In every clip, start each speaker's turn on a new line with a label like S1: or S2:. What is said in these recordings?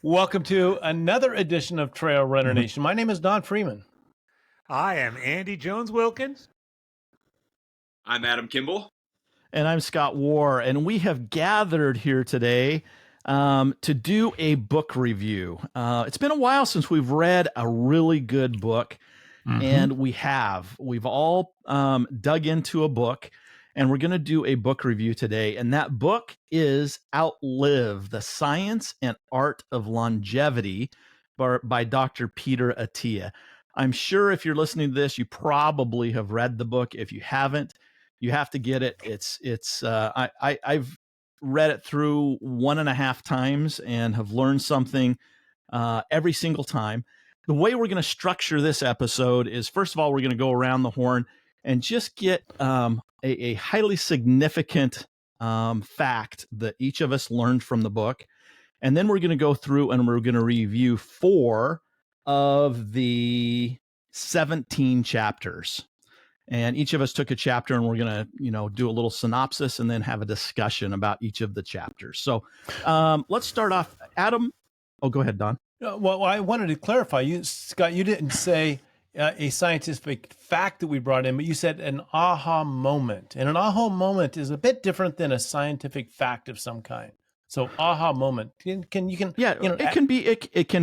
S1: Welcome to another edition of Trail Runner Nation. My name is Don Freeman.
S2: I am Andy Jones-Wilkins.
S3: I'm Adam Kimble.
S4: And I'm Scott Warr, and we have gathered here today to do a book review. It's been a while since we've read a really good book, and we've all dug into a book, and we're going to do a book review today. And that book is Outlive, The Science and Art of Longevity by Dr. Peter Attia. I'm sure if you're listening to this, you probably have read the book. If you haven't, you have to get it. I've read it through 1.5 times and have learned something every single time. The way we're going to structure this episode is, first of all, we're going to go around the horn and just get a highly significant fact that each of us learned from the book. And then we're going to go through and we're going to review 4 of the 17 chapters. And each of us took a chapter, and we're going to, do a little synopsis and then have a discussion about each of the chapters. So let's start off. Adam. Oh, go ahead, Don.
S1: Well, I wanted to clarify. Scott, you didn't say a scientific fact that we brought in, but you said an aha moment. And an aha moment is a bit different than a scientific fact of some kind. So aha moment. It can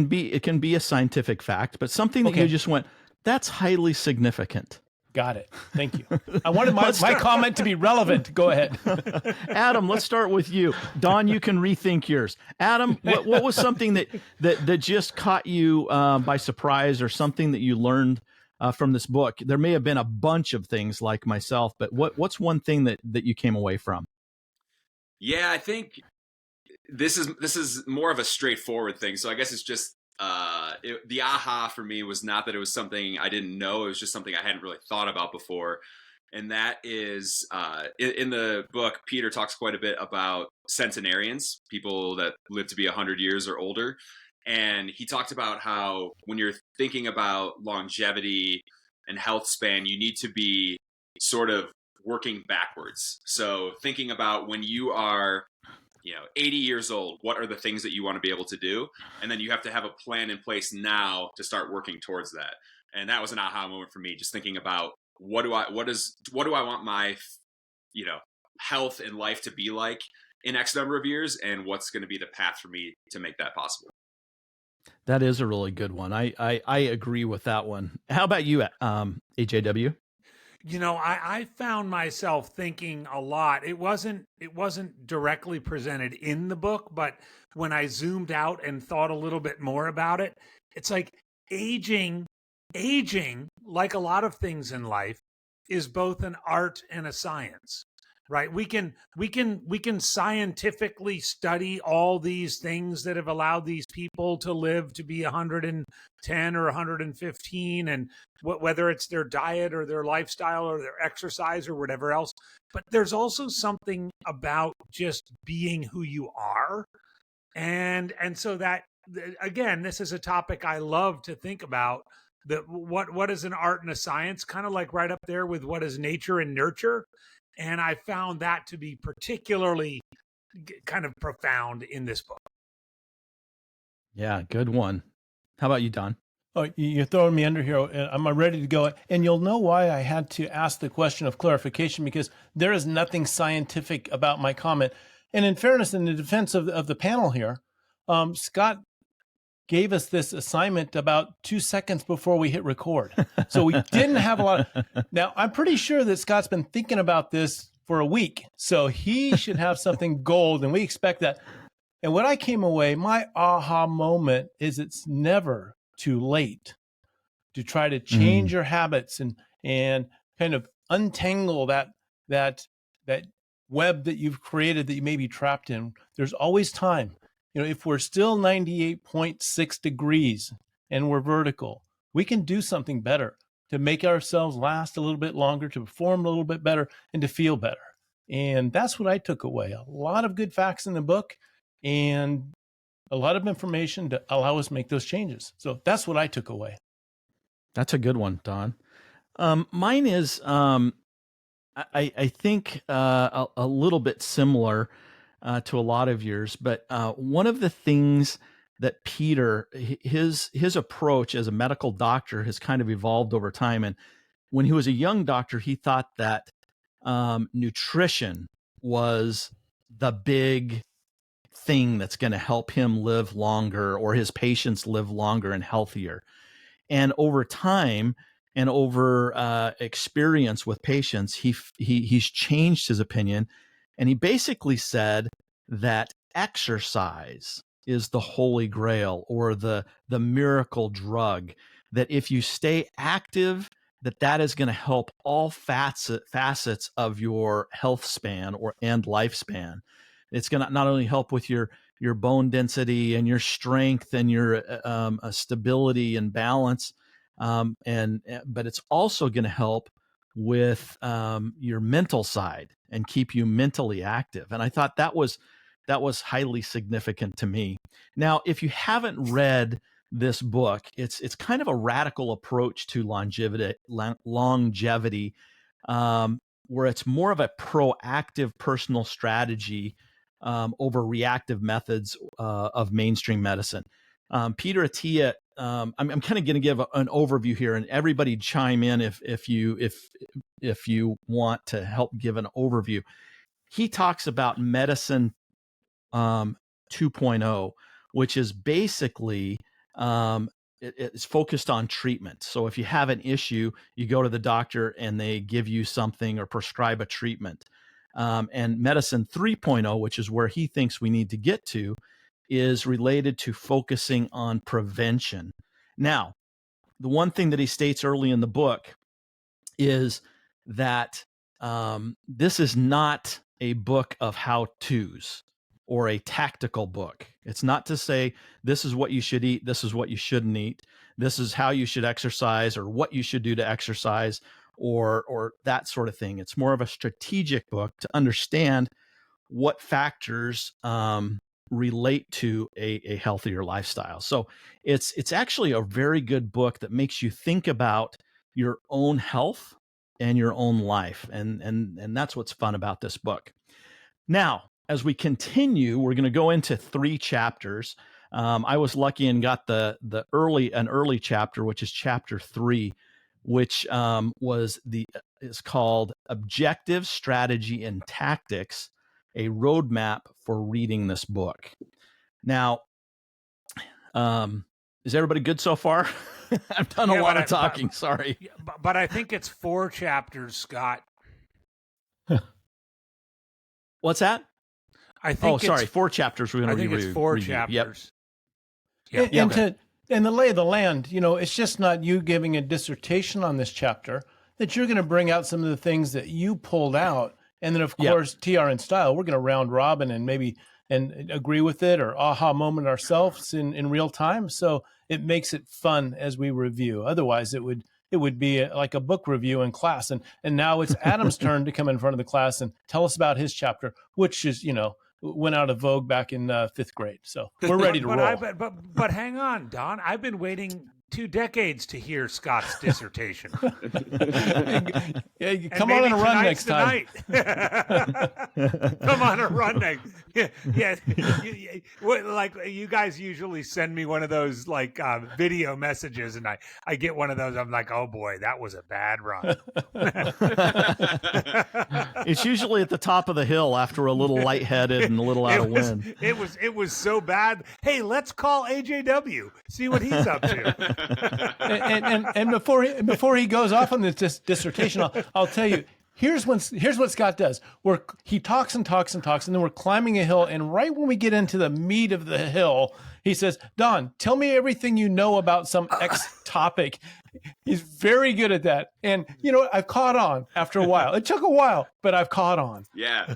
S4: be a scientific fact, but something that you just went, that's highly significant.
S1: Got it. Thank you. I wanted my comment to be relevant. Go ahead.
S4: Adam, let's start with you. Don, you can rethink yours. Adam, what was something that just caught you by surprise, or something that you learned from this book? There may have been a bunch of things like myself, but what's one thing that you came away from?
S3: Yeah, I think this is more of a straightforward thing. So I guess it's just the aha for me was not that it was something I didn't know. It was just something I hadn't really thought about before. And that is, in the book, Peter talks quite a bit about centenarians, people that live to be 100 years or older. And he talked about how when you're thinking about longevity and health span, you need to be sort of working backwards. So thinking about when you are 80 years old, what are the things that you want to be able to do? And then you have to have a plan in place now to start working towards that. And that was an aha moment for me, just thinking about what do I want my, health and life to be like in X number of years, and what's going to be the path for me to make that possible.
S4: That is a really good one. I agree with that one. How about you, AJW?
S2: I found myself thinking a lot. It wasn't directly presented in the book, but when I zoomed out and thought a little bit more about it, it's like aging, like a lot of things in life, is both an art and a science. Right? We can scientifically study all these things that have allowed these people to live to be 110 or 115, and whether it's their diet or their lifestyle or their exercise or whatever else. But there's also something about just being who you are. And so that, again, this is a topic I love to think about. That what is an art and a science, kind of like right up there with what is nature and nurture. And I found that to be particularly kind of profound in this book.
S4: Yeah, good one. How about you, Don?
S1: Oh, you're throwing me under here. I'm ready to go. And you'll know why I had to ask the question of clarification, because there is nothing scientific about my comment. And in fairness, in the defense of the panel here, Scott gave us this assignment about 2 seconds before we hit record. So we didn't have a lot of... Now, I'm pretty sure that Scott's been thinking about this for a week. So he should have something gold, and we expect that. And when I came away, my aha moment is it's never too late to try to change your habits and kind of untangle that web that you've created that you may be trapped in. There's always time. If we're still 98.6 degrees and we're vertical, we can do something better to make ourselves last a little bit longer, to perform a little bit better, and to feel better. And that's what I took away. A lot of good facts in the book and a lot of information to allow us to make those changes. So that's what I took away.
S4: That's a good one, Don. Mine is, I think, a little bit similar to a lot of yours, but one of the things that Peter, his approach as a medical doctor has kind of evolved over time. And when he was a young doctor, he thought that nutrition was the big thing that's going to help him live longer, or his patients live longer and healthier. And over time and over experience with patients, he's changed his opinion, and he basically said that exercise is the holy grail, or the miracle drug, that if you stay active, that is going to help all facets of your health span and lifespan. It's going to not only help with your bone density and your strength and your stability and balance, but it's also going to help with your mental side and keep you mentally active. And I thought that was highly significant to me. Now, if you haven't read this book, it's kind of a radical approach to longevity, where it's more of a proactive personal strategy over reactive methods of mainstream medicine. Peter Attia, I'm kind of going to give an overview here, and everybody chime in if you want to help give an overview. He talks about medicine 2.0, which is basically it's focused on treatment. So if you have an issue, you go to the doctor and they give you something or prescribe a treatment. And medicine 3.0, which is where he thinks we need to get to, is related to focusing on prevention. Now, the one thing that he states early in the book is that this is not a book of how-tos or a tactical book. It's not to say this is what you should eat, this is what you shouldn't eat, this is how you should exercise, or what you should do to exercise, or that sort of thing. It's more of a strategic book to understand what factors relate to a healthier lifestyle. So it's actually a very good book that makes you think about your own health and your own life. And that's what's fun about this book. Now, as we continue, we're going to go into 3 chapters. I was lucky and got an early chapter, which is chapter 3, which is called Objective Strategy and Tactics, a Roadmap for Reading This Book. Now, is everybody good so far? I've done a lot of talking. Sorry.
S2: But I think it's 4 chapters, Scott.
S4: What's that?
S2: I think
S4: 4 chapters we're going to review.
S2: I think it's 4 chapters.
S4: Yep.
S1: And the lay of the land, it's just not you giving a dissertation on this chapter, that you're going to bring out some of the things that you pulled out. And then, of course, TRN style, we're going to round robin and agree with it, or aha moment ourselves in real time. So it makes it fun as we review. Otherwise, it would be like a book review in class. And now it's Adam's turn to come in front of the class and tell us about his chapter, which is, went out of vogue back in 5th grade. So we're ready to roll.
S2: But hang on, Don. I've been waiting 2 decades to hear Scott's dissertation.
S1: Come on a run next time.
S2: Come on a run next. Yeah. Like you guys usually send me one of those video messages, and I get one of those. I'm like, oh boy, that was a bad run.
S4: It's usually at the top of the hill after a little lightheaded and a little out of wind.
S2: It was so bad. Hey, let's call AJW. See what he's up to.
S1: and before he goes off on this dissertation, I'll tell you, here's what Scott does. He talks and talks and talks, and then we're climbing a hill, and right when we get into the meat of the hill, he says, Don, tell me everything you know about some X topic. He's very good at that. And you know what? I've caught on after a while. It took a while, but I've caught on.
S3: Yeah.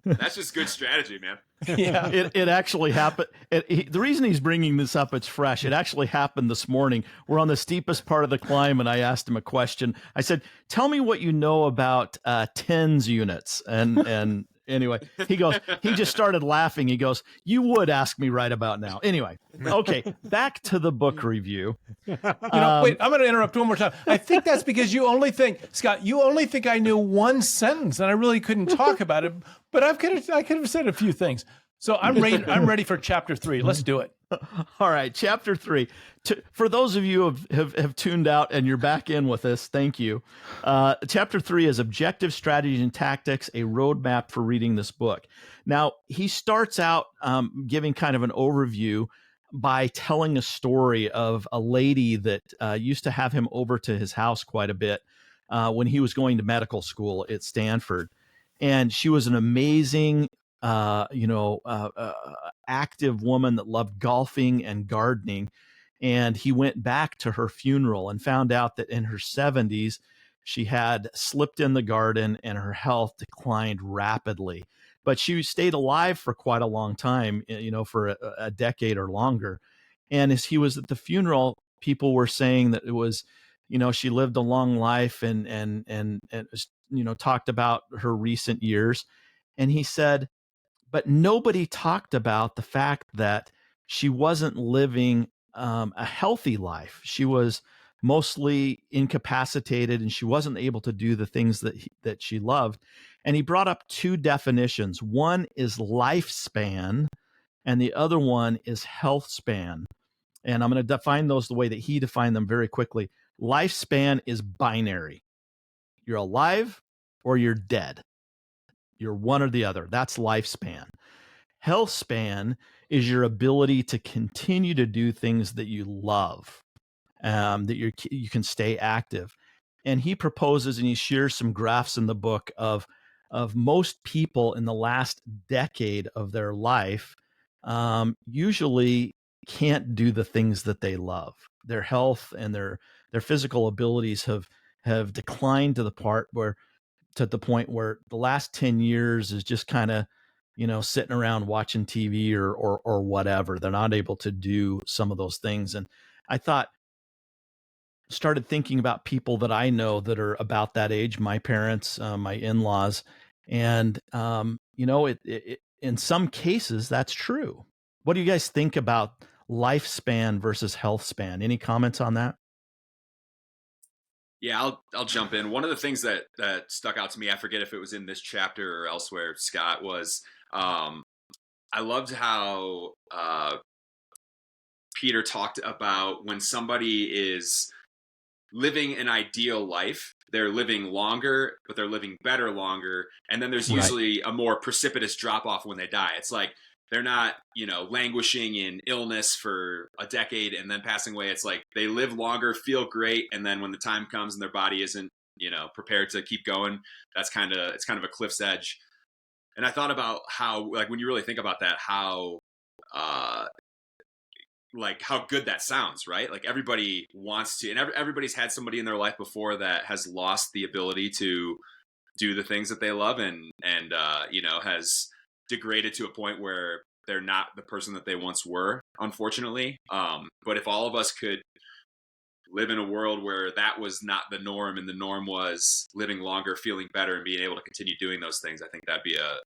S3: That's just good strategy, man.
S4: Yeah, it actually happened. The reason he's bringing this up, it's fresh. It actually happened this morning. We're on the steepest part of the climb, and I asked him a question. I said, "Tell me what you know about tens units." And anyway, he just started laughing. He goes, "You would ask me right about now." Anyway, okay, back to the book review.
S1: Wait, I'm going to interrupt one more time. I think that's because Scott, you only think I knew one sentence, and I really couldn't talk about it. But I could have said a few things. So I'm ready. I'm ready for chapter 3. Let's do it.
S4: All right, chapter 3. For those of you who have tuned out and you're back in with us, thank you. Chapter 3 is Objective Strategies and Tactics, a roadmap for reading this book. Now, he starts out giving kind of an overview by telling a story of a lady that used to have him over to his house quite a bit when he was going to medical school at Stanford. And she was an amazing active woman that loved golfing and gardening. And he went back to her funeral and found out that in her 70s, she had slipped in the garden and her health declined rapidly. But she stayed alive for quite a long time, for a decade or longer. And as he was at the funeral, people were saying that it was, she lived a long life and talked about her recent years. And he said, but nobody talked about the fact that she wasn't living a healthy life. She was mostly incapacitated and she wasn't able to do the things that she loved. And he brought up 2 definitions. One is lifespan and the other one is health span. And I'm going to define those the way that he defined them very quickly. Lifespan is binary. You're alive or you're dead. You're one or the other. That's lifespan. Health span is your ability to continue to do things that you love, that you can stay active. And he proposes, and he shares some graphs in the book of most people in the last decade of their life usually can't do the things that they love. Their health and their physical abilities have declined to the point where the last 10 years is just kind of, sitting around watching TV or whatever. They're not able to do some of those things. And I started thinking about people that I know that are about that age, my parents, my in-laws. And, in some cases, that's true. What do you guys think about lifespan versus health span? Any comments on that?
S3: Yeah, I'll jump in. One of the things that stuck out to me, I forget if it was in this chapter or elsewhere, Scott, was I loved how Peter talked about when somebody is living an ideal life, they're living longer, but they're living better longer. And then there's usually a more precipitous drop off when they die. It's like they're not, languishing in illness for a decade and then passing away. It's like they live longer, feel great, and then when the time comes and their body isn't, prepared to keep going, it's kind of a cliff's edge. And I thought about how, like, when you really think about that, how good that sounds, right? Like everybody wants to, and everybody's had somebody in their life before that has lost the ability to do the things that they love and has degraded to a point where they're not the person that they once were, unfortunately. But if all of us could live in a world where that was not the norm and the norm was living longer, feeling better, and being able to continue doing those things, I think that'd be a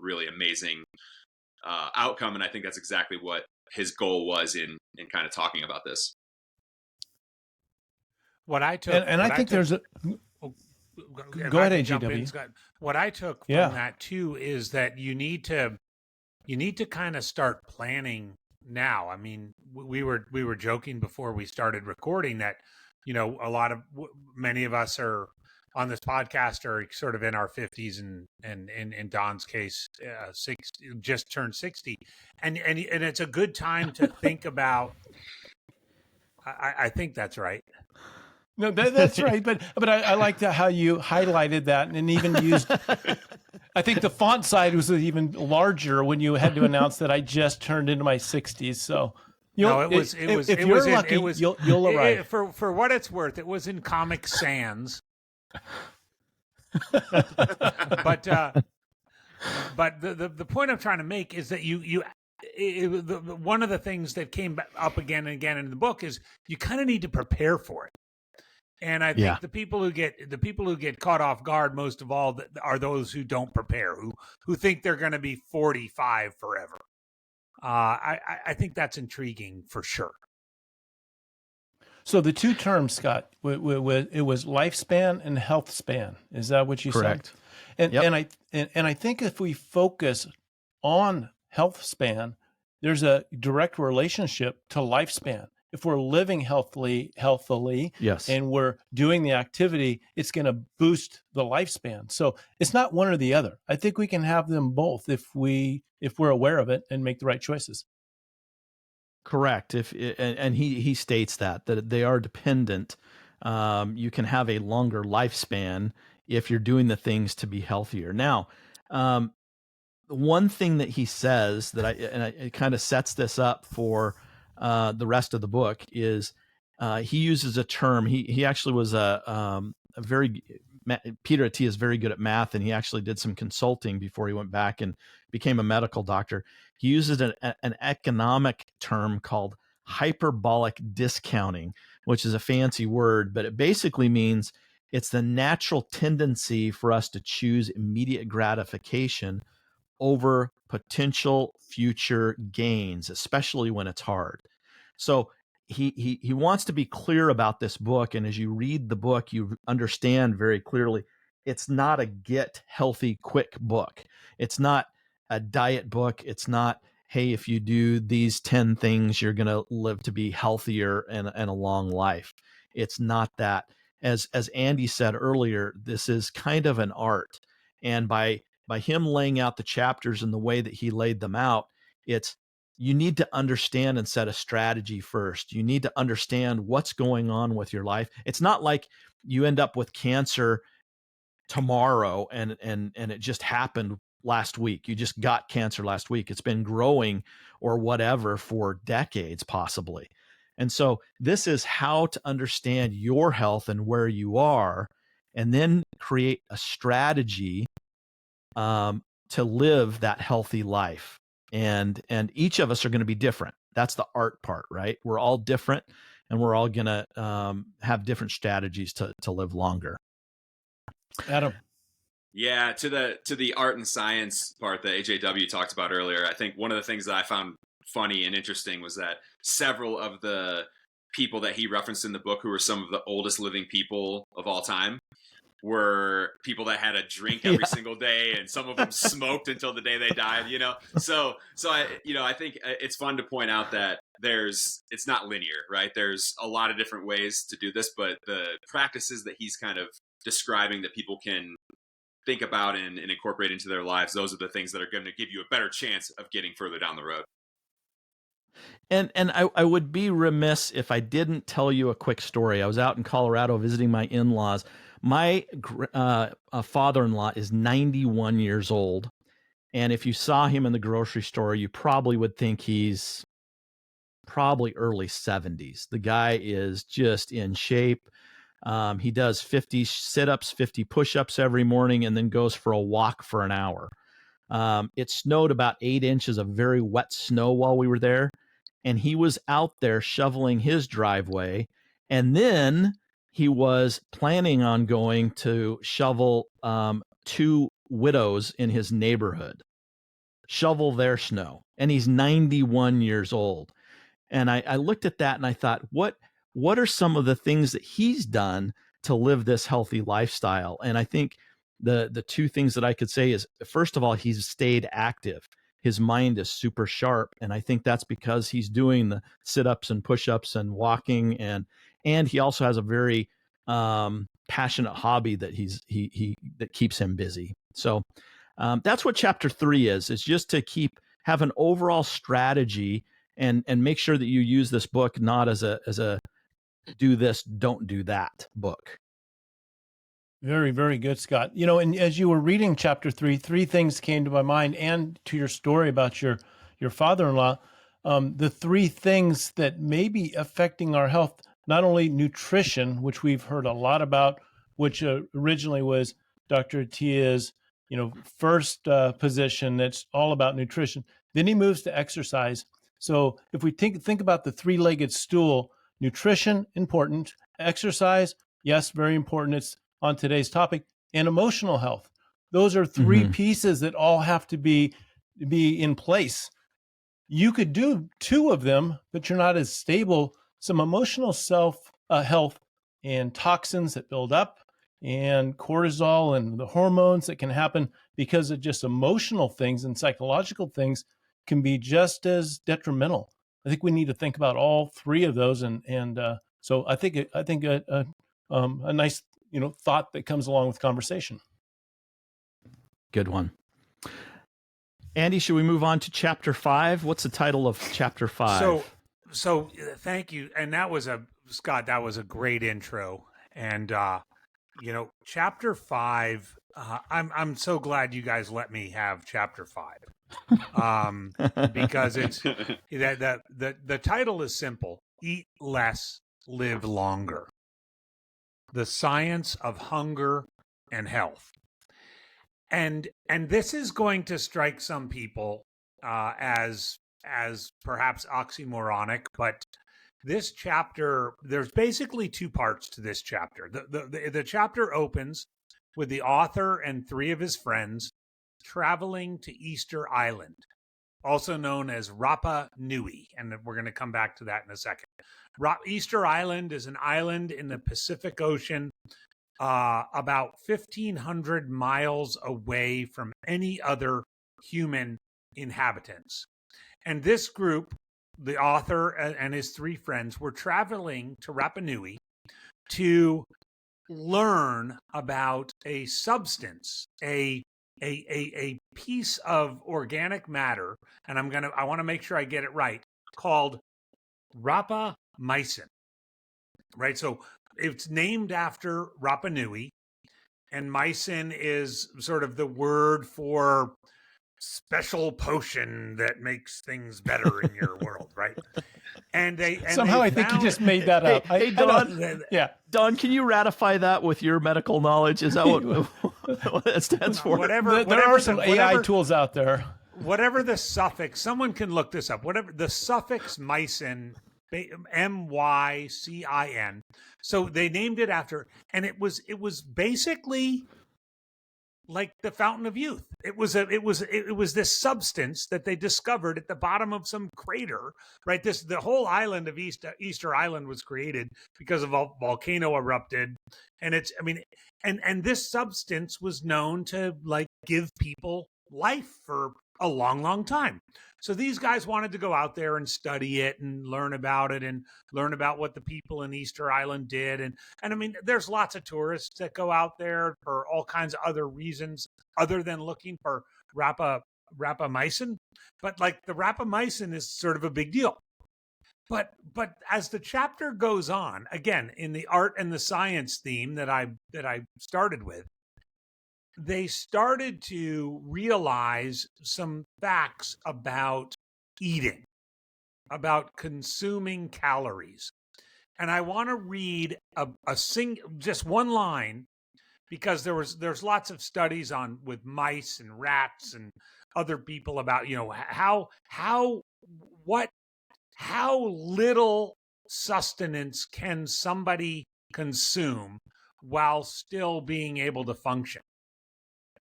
S3: really amazing outcome. And I think that's exactly what his goal was in kind of talking about this.
S2: What I took,
S1: and I think there's a. Go ahead, AGW.
S2: What I took from that too is that you need to kind of start planning now. I mean, we were joking before we started recording that, many of us are on this podcast are sort of in our 50s and in Don's case, 60, just turned 60. And it's a good time to think about, I think that's right.
S1: No, that's right. But I like how you highlighted that and even used, I think the font size was even larger when you had to announce that I just turned into my 60s. So you'll arrive.
S2: For what it's worth, it was in Comic Sans. But the point I'm trying to make is that one of the things that came up again and again in the book is you kind of need to prepare for it. And I think the people who get caught off guard most of all are those who don't prepare, who think they're going to be 45 forever. I think that's intriguing for sure.
S1: So the 2 terms, Scott, it was lifespan and health span. Is that what you
S4: Correct.
S1: said? And I think if we focus on health span, there's a direct relationship to lifespan. If we're living healthily,
S4: Yes.
S1: and we're doing the activity, it's going to boost the lifespan. So it's not one or the other. I think we can have them both if we're aware of it and make the right choices.
S4: Correct. And he states that they are dependent. You can have a longer lifespan if you're doing the things to be healthier. Now, one thing that he says that it kind of sets this up for the rest of the book is he uses a term. He actually was Peter Attia is very good at math, and he actually did some consulting before he went back and became a medical doctor. He uses an economic term called hyperbolic discounting, which is a fancy word, but it basically means it's the natural tendency for us to choose immediate gratification over potential future gains, especially when it's hard. So he wants to be clear about this book, and as you read the book, you understand very clearly it's not a get healthy quick book. It's not a diet book. It's not, hey, if you do these 10 things, you're going to live to be healthier and a long life. It's not that. As Andy said earlier, this is kind of an art, and by him laying out the chapters and the way that he laid them out, it's you need to understand and set a strategy first. You need to understand what's going on with your life. It's not like you end up with cancer tomorrow and it just happened last week. You just got cancer last week. It's been growing or whatever for decades possibly. And so this is how to understand your health and where you are, and then create a strategy to live that healthy life. And each of us are going to be different. That's the art part, right? We're all different, and we're all going to have different strategies to live longer.
S1: Adam.
S3: Yeah, to the art and science part that AJW talked about earlier, I think one of the things that I found funny and interesting was that several of the people that he referenced in the book, who were some of the oldest living people of all time, were people that had a drink every single day, and some of them smoked until the day they died, so I think it's fun to point out that it's not linear, right? There's a lot of different ways to do this, but the practices that he's kind of describing that people can think about and incorporate into their lives, those are the things that are going to give you a better chance of getting further down the road.
S4: And I would be remiss if I didn't tell you a quick story. I was out in Colorado visiting my in-laws. My father-in-law is 91 years old, and if you saw him in the grocery store, you probably would think he's probably early 70s. The guy is just in shape. He does 50 sit-ups, 50 push-ups every morning, and then goes for a walk for an hour. It snowed about 8 inches of very wet snow while we were there, and he was out there shoveling his driveway, and then he was planning on going to shovel 2 widows in his neighborhood, shovel their snow. And he's 91 years old. And I looked at that and I thought, what are some of the things that he's done to live this healthy lifestyle? And I think the 2 things that I could say is, first of all, he's stayed active. His mind is super sharp. And I think that's because he's doing the sit-ups and push-ups and walking, and he also has a very passionate hobby that that keeps him busy. So that's what chapter 3 is. It's just to have an overall strategy and make sure that you use this book not as a do this, don't do that book.
S1: Very, very good, Scott. And as you were reading chapter 3, 3 things came to my mind, and to your story about your father-in-law. The 3 things that may be affecting our health, not only nutrition, which we've heard a lot about, which originally was Dr. Attia's, first position. That's all about nutrition. Then he moves to exercise. So if we think about the 3-legged stool, nutrition, important. Exercise, yes, very important. It's on today's topic. And emotional health. Those are 3 pieces that all have to be in place. You could do 2 of them, but you're not as stable. Some emotional health and toxins that build up, and cortisol and the hormones that can happen because of just emotional things and psychological things can be just as detrimental. I think we need to think about all three of those, and so I think a nice thought that comes along with conversation.
S4: Good one. Andy, should we move on to chapter 5? What's the title of chapter 5?
S2: So thank you. And that was Scott, that was a great intro. And, chapter 5, I'm so glad you guys let me have chapter 5. Because it's the title is simple: Eat Less, Live Longer. The Science of Hunger and Health. And this is going to strike some people as perhaps oxymoronic, but this chapter, there's basically two parts to this chapter. The chapter opens with the author and 3 of his friends traveling to Easter Island, also known as Rapa Nui, and we're going to come back to that in a second. Easter Island is an island in the Pacific Ocean, about 1,500 miles away from any other human inhabitants. And this group, the author and his 3 friends, were traveling to Rapa Nui to learn about a substance, a piece of organic matter, and I want to make sure I get it right, called rapamycin. Right? So it's named after Rapa Nui, and mycin is sort of the word for special potion that makes things better in your world, right? And
S1: somehow I think you just made that up.
S4: Hey, Don, Don, can you ratify that with your medical knowledge? Is that what that stands for?
S1: There are some AI tools out there.
S2: Whatever the suffix, someone can look this up. Whatever the suffix mycin, MYCIN. So they named it after, and it was basically like the fountain of youth. It was this substance that they discovered at the bottom of some crater, right? The whole island of Easter Island was created because of a volcano erupted, and and this substance was known to like give people life for a long, long time. So these guys wanted to go out there and study it and learn about it and learn about what the people in Easter Island did. And I mean, there's lots of tourists that go out there for all kinds of other reasons other than looking for rapamycin. But like the rapamycin is sort of a big deal. But as the chapter goes on, again, in the art and the science theme that I started with, they started to realize some facts about eating, about consuming calories. And I want to read just one line, because there's lots of studies with mice and rats and other people about, how little sustenance can somebody consume while still being able to function.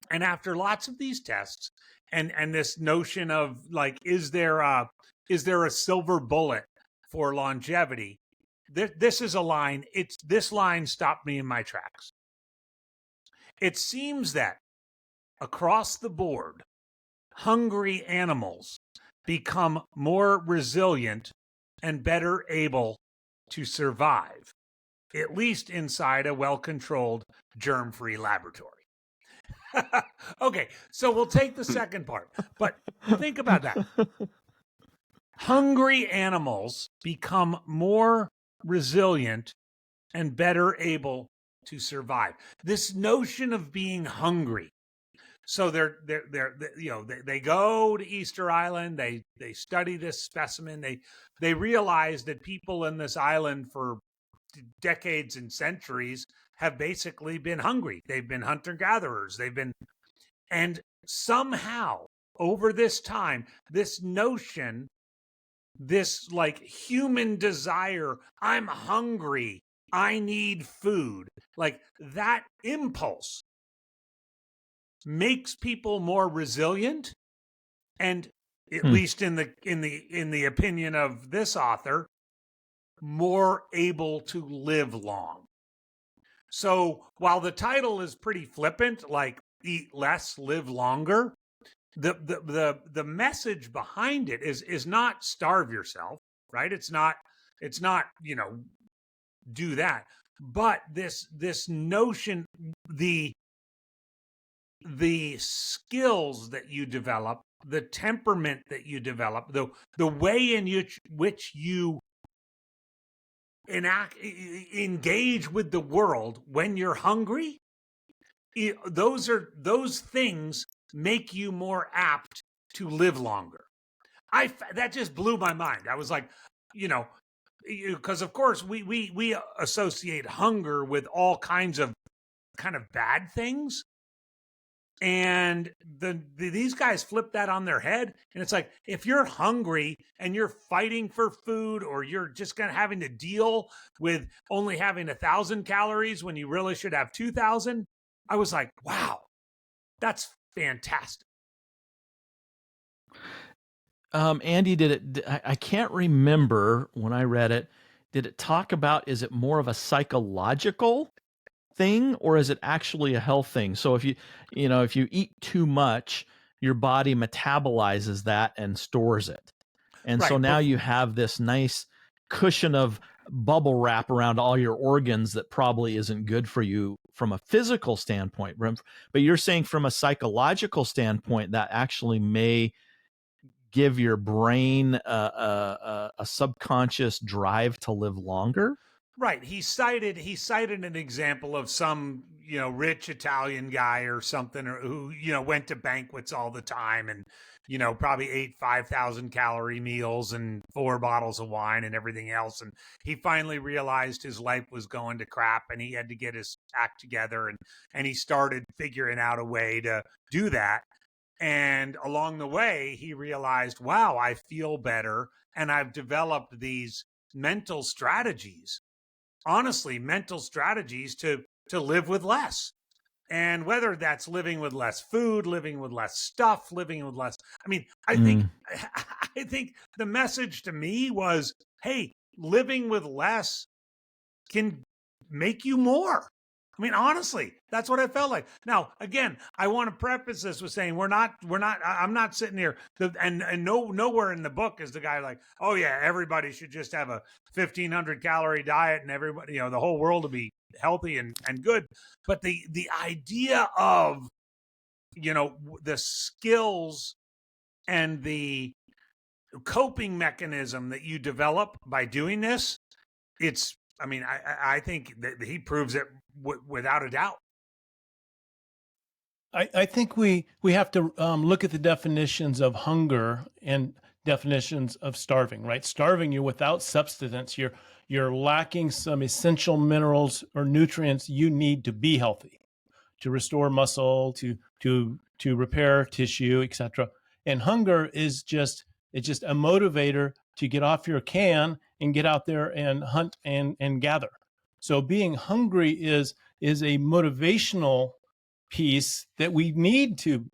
S2: And after lots of these tests and this notion of like, is there a silver bullet for longevity? This is a line. This line stopped me in my tracks. It seems that across the board, hungry animals become more resilient and better able to survive, at least inside a well-controlled, germ-free laboratory. Okay, so we'll take the second part, but think about that. Hungry animals become more resilient and better able to survive. This notion of being hungry. So they go to Easter Island, they study this specimen, they realize that people in this island for decades and centuries have basically been hungry. They've been hunter-gatherers. And somehow over this time, this notion, this like human desire, I'm hungry, I need food, like that impulse makes people more resilient, and at least in the opinion of this author, more able to live long. So while the title is pretty flippant, like eat less, live longer, the message behind it is not starve yourself, right? It's not, do that. But this notion, the skills that you develop, the temperament that you develop, the way in which you engage with the world when you're hungry, those things make you more apt to live longer. That just blew my mind. I was like, because of course we associate hunger with all kinds of kind of bad things, and these guys flip that on their head, and it's like, if you're hungry and you're fighting for food, or you're just having to deal with only having 1,000 calories when you really should have 2,000, I was like, wow, that's fantastic.
S4: Andy, I can't remember when I read it, did it talk about, is it more of a psychological thing, or is it actually a health thing? So if you eat too much, your body metabolizes that and stores it. And
S2: Right.
S4: So now you have this nice cushion of bubble wrap around all your organs that probably isn't good for you from a physical standpoint. But you're saying from a psychological standpoint, that actually may give your brain a subconscious drive to live longer.
S2: Right. He cited an example of some, rich Italian guy or something, or who, went to banquets all the time and, probably ate 5,000 calorie meals and 4 bottles of wine and everything else. And he finally realized his life was going to crap, and he had to get his act together. And he started figuring out a way to do that. And along the way, he realized, wow, I feel better. And I've developed these mental strategies, honestly, mental strategies to live with less. And whether that's living with less food, living with less stuff, living with less, I think the message to me was, hey, living with less can make you more. Honestly, that's what I felt like. Now, again, I want to preface this with saying I'm not sitting here and nowhere in the book is the guy like, oh yeah, everybody should just have a 1,500 calorie diet and everybody, the whole world will be healthy and good. But the idea of, the skills and the coping mechanism that you develop by doing this, I think that he proves it without a doubt.
S1: I think we have to look at the definitions of hunger and definitions of starving, right? Starving, you're without substance. You're lacking some essential minerals or nutrients you need to be healthy, to restore muscle, to repair tissue, etc. And hunger is just a motivator to get off your can and get out there and hunt and gather. So being hungry is a motivational piece that we need to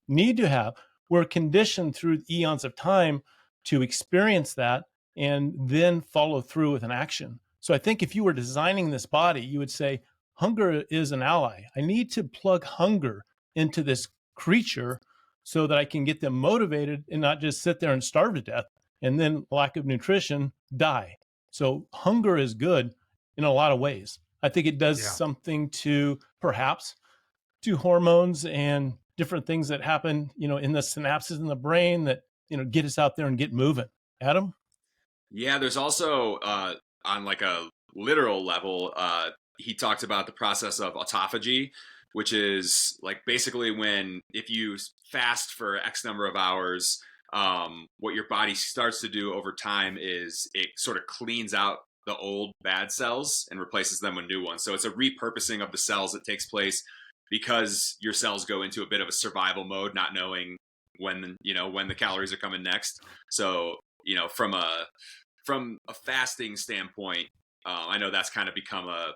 S1: have. We're conditioned through eons of time to experience that and then follow through with an action. So I think if you were designing this body, you would say, hunger is an ally. I need to plug hunger into this creature so that I can get them motivated and not just sit there and starve to death and then lack of nutrition, die. So hunger is good in a lot of ways. I think it does something to perhaps to hormones and different things that happen, in the synapses in the brain that, get us out there and get moving. Adam?
S3: Yeah, there's also on like a literal level, he talked about the process of autophagy, which is like basically if you fast for X number of hours, what your body starts to do over time is it sort of cleans out the old bad cells and replaces them with new ones. So it's a repurposing of the cells that takes place because your cells go into a bit of a survival mode, not knowing when the calories are coming next. So, from a fasting standpoint, I know that's kind of become a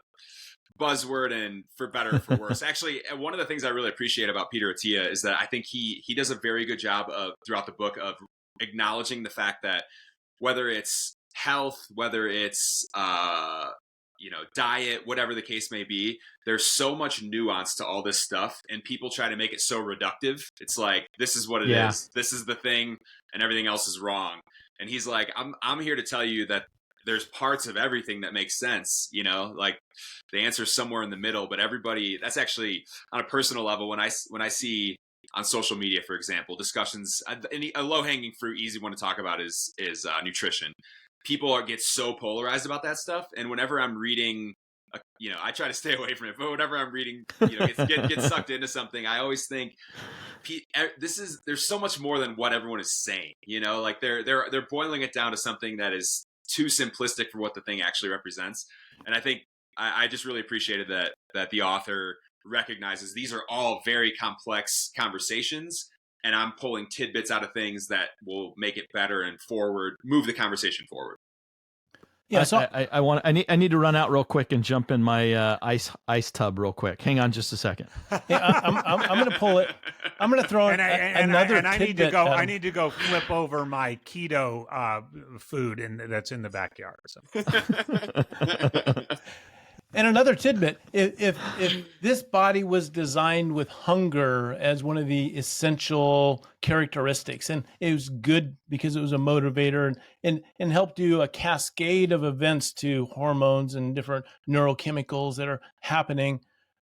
S3: buzzword, and for better or for worse. Actually, one of the things I really appreciate about Peter Attia is that I think he does a very good job of throughout the book of acknowledging the fact that whether it's health, whether it's diet, whatever the case may be. There's so much nuance to all this stuff, and people try to make it so reductive. It's like, this is what it is. This is the thing, and everything else is wrong. And he's like, I'm here to tell you that there's parts of everything that make sense, like the answer's somewhere in the middle. But everybody, that's actually on a personal level, when I see on social media, for example, discussions, a low-hanging fruit, easy one to talk about is nutrition. People get so polarized about that stuff, and whenever I'm reading, I try to stay away from it. But whenever I'm reading, get sucked into something, I always think there's so much more than what everyone is saying. Like they're boiling it down to something that is too simplistic for what the thing actually represents. And I think I just really appreciated that the author recognizes these are all very complex conversations, and I'm pulling tidbits out of things that will make it better and move the conversation forward.
S4: Yeah, so I need to run out real quick and jump in my ice tub real quick. Hang on just a second.
S1: I'm going to pull it. I'm going to throw in another tidbit.
S2: I need to go flip over my keto food that's in the backyard. So.
S1: And another tidbit, if this body was designed with hunger as one of the essential characteristics, and it was good because it was a motivator and helped do a cascade of events to hormones and different neurochemicals that are happening,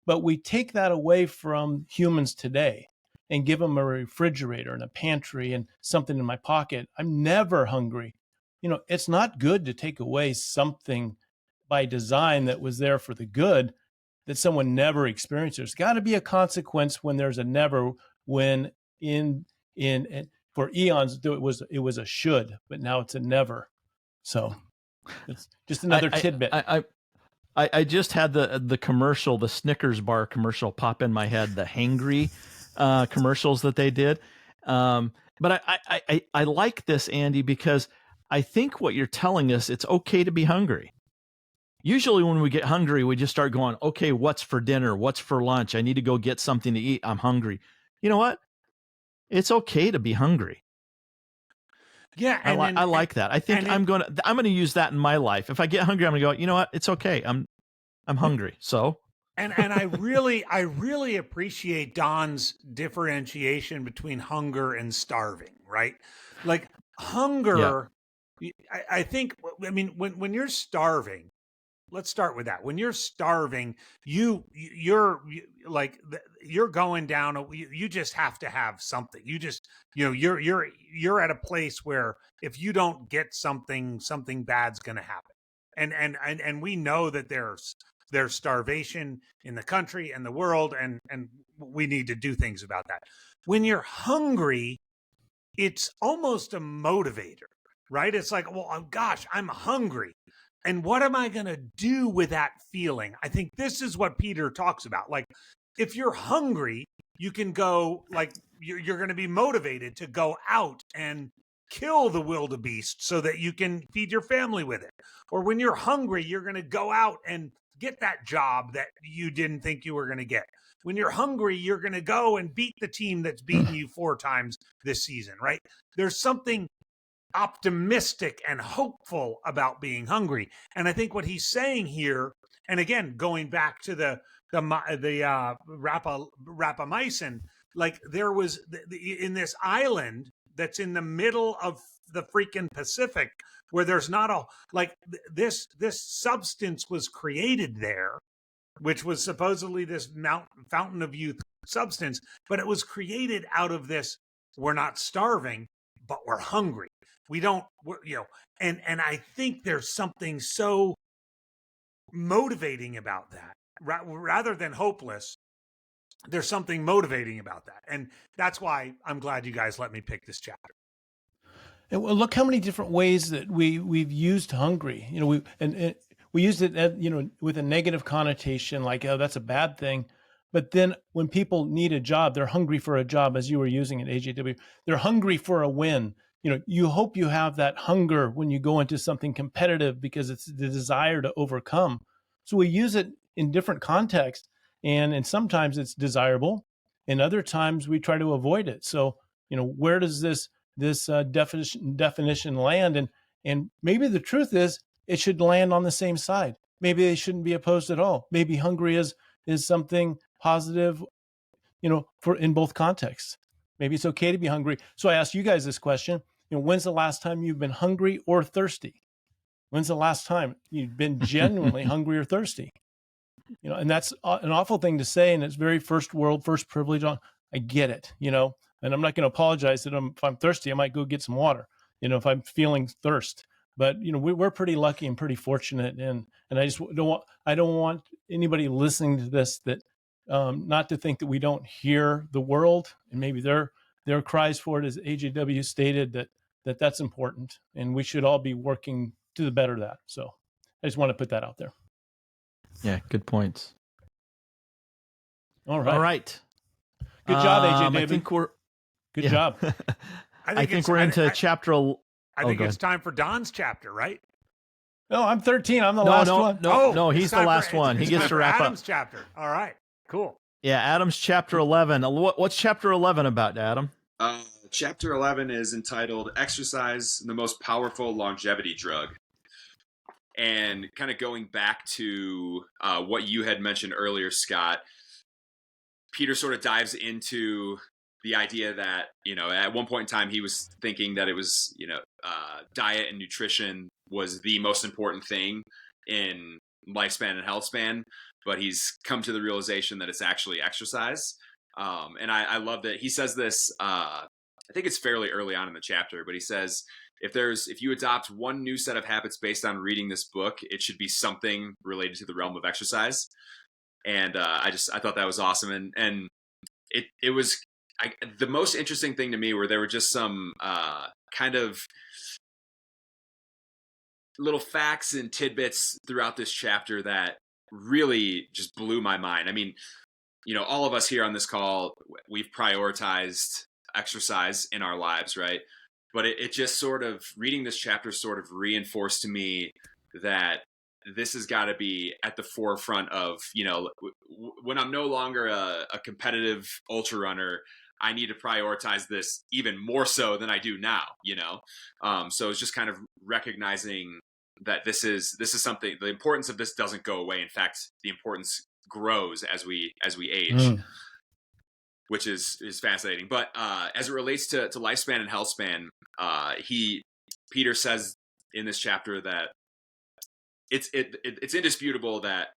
S1: but we take that away from humans today and give them a refrigerator and a pantry and something in my pocket, I'm never hungry. It's not good to take away something by design that was there for the good that someone never experienced. There's got to be a consequence when there's a never, when for eons it was a should, but now it's a never. So it's just another tidbit.
S4: I just had the commercial, the Snickers bar commercial pop in my head, the hangry commercials that they did. But I like this, Andy, because I think what you're telling us, it's okay to be hungry. Usually when we get hungry, we just start going, okay, what's for dinner? What's for lunch? I need to go get something to eat. I'm hungry. You know what? It's okay to be hungry.
S2: Yeah.
S4: I like that. I think I'm going to use that in my life. If I get hungry, I'm going to go, you know what? It's okay. I'm hungry. So.
S2: And I really appreciate Don's differentiation between hunger and starving, right? Like hunger, I think, when you're starving, let's start with that. When you're starving, you're going down. You just have to have something. You just, you're at a place where if you don't get something bad's going to happen. And we know that there's starvation in the country and the world, and we need to do things about that. When you're hungry, it's almost a motivator, right? It's like, well, oh gosh, I'm hungry. And what am I going to do with that feeling? I think this is what Peter talks about. Like, if you're hungry, you can go, like, you're going to be motivated to go out and kill the wildebeest so that you can feed your family with it. Or when you're hungry, you're going to go out and get that job that you didn't think you were going to get. When you're hungry, you're going to go and beat the team that's beaten you 4 times this season, right? There's something optimistic and hopeful about being hungry. And I think what he's saying here, and again, going back to the rapamycin, like there was in this island that's in the middle of the freaking Pacific, where there's not this substance was created there, which was supposedly this fountain of youth substance, but it was created out of this. We're not starving, but we're hungry. And I think there's something so motivating about that, rather than hopeless. There's something motivating about that, and that's why I'm glad you guys let me pick this chapter.
S1: And well, look how many different ways that we've used hungry. We used it with a negative connotation, like, oh, that's a bad thing. But then when people need a job, they're hungry for a job, as you were using it, AJW. They're hungry for a win. You hope you have that hunger when you go into something competitive, because it's the desire to overcome. So we use it in different contexts, and sometimes it's desirable, and other times we try to avoid it. So, where does this definition land? And maybe the truth is it should land on the same side. maybe they shouldn't be opposed at all. Maybe hungry is something positive, for in both contexts. Maybe it's okay to be hungry. So I ask you guys this question, when's the last time you've been hungry or thirsty? When's the last time you've been genuinely hungry or thirsty? And that's an awful thing to say. And it's very first world, first privilege. I get it, and I'm not going to apologize that if I'm thirsty, I might go get some water, if I'm feeling thirst. But, we're pretty lucky and pretty fortunate. And I just I don't want anybody listening to this that not to think that we don't hear the world, and maybe their cries for it, as AJW stated, that's important. And we should all be working to the better of that. So I just want to put that out there.
S4: Yeah, good points.
S1: All right.
S4: All right.
S1: Good job, AJ David.
S4: I think we're
S1: good job.
S4: I think we're into chapter.
S2: I think it's time for Don's chapter, right?
S1: No, I'm 13. I'm the last one.
S4: No, he's the last one. He gets to wrap
S2: Adam's
S4: up.
S2: chapter. All right, cool.
S4: Yeah, Adam's chapter 11. What's chapter 11 about, Adam?
S3: Chapter 11 is entitled "Exercise, the Most Powerful Longevity Drug." And kind of going back to what you had mentioned earlier, Scott, Peter sort of dives into the idea that, at one point in time, he was thinking that it was, diet and nutrition was the most important thing in lifespan and health span, but he's come to the realization that it's actually exercise. And I love that he says this, I think it's fairly early on in the chapter, but he says, if you adopt one new set of habits based on reading this book, it should be something related to the realm of exercise. And I thought that was awesome. And it was the most interesting thing to me where there were just some kind of little facts and tidbits throughout this chapter that really just blew my mind. I mean, all of us here on this call, we've prioritized exercise in our lives, right? But it just sort of, reading this chapter sort of reinforced to me that this has got to be at the forefront of, when I'm no longer a competitive ultra runner, I need to prioritize this even more so than I do now, So it's just kind of recognizing that this is something, the importance of this doesn't go away. In fact, the importance grows as we age. Which is fascinating. But as it relates to lifespan and health span, Peter says in this chapter that it's indisputable that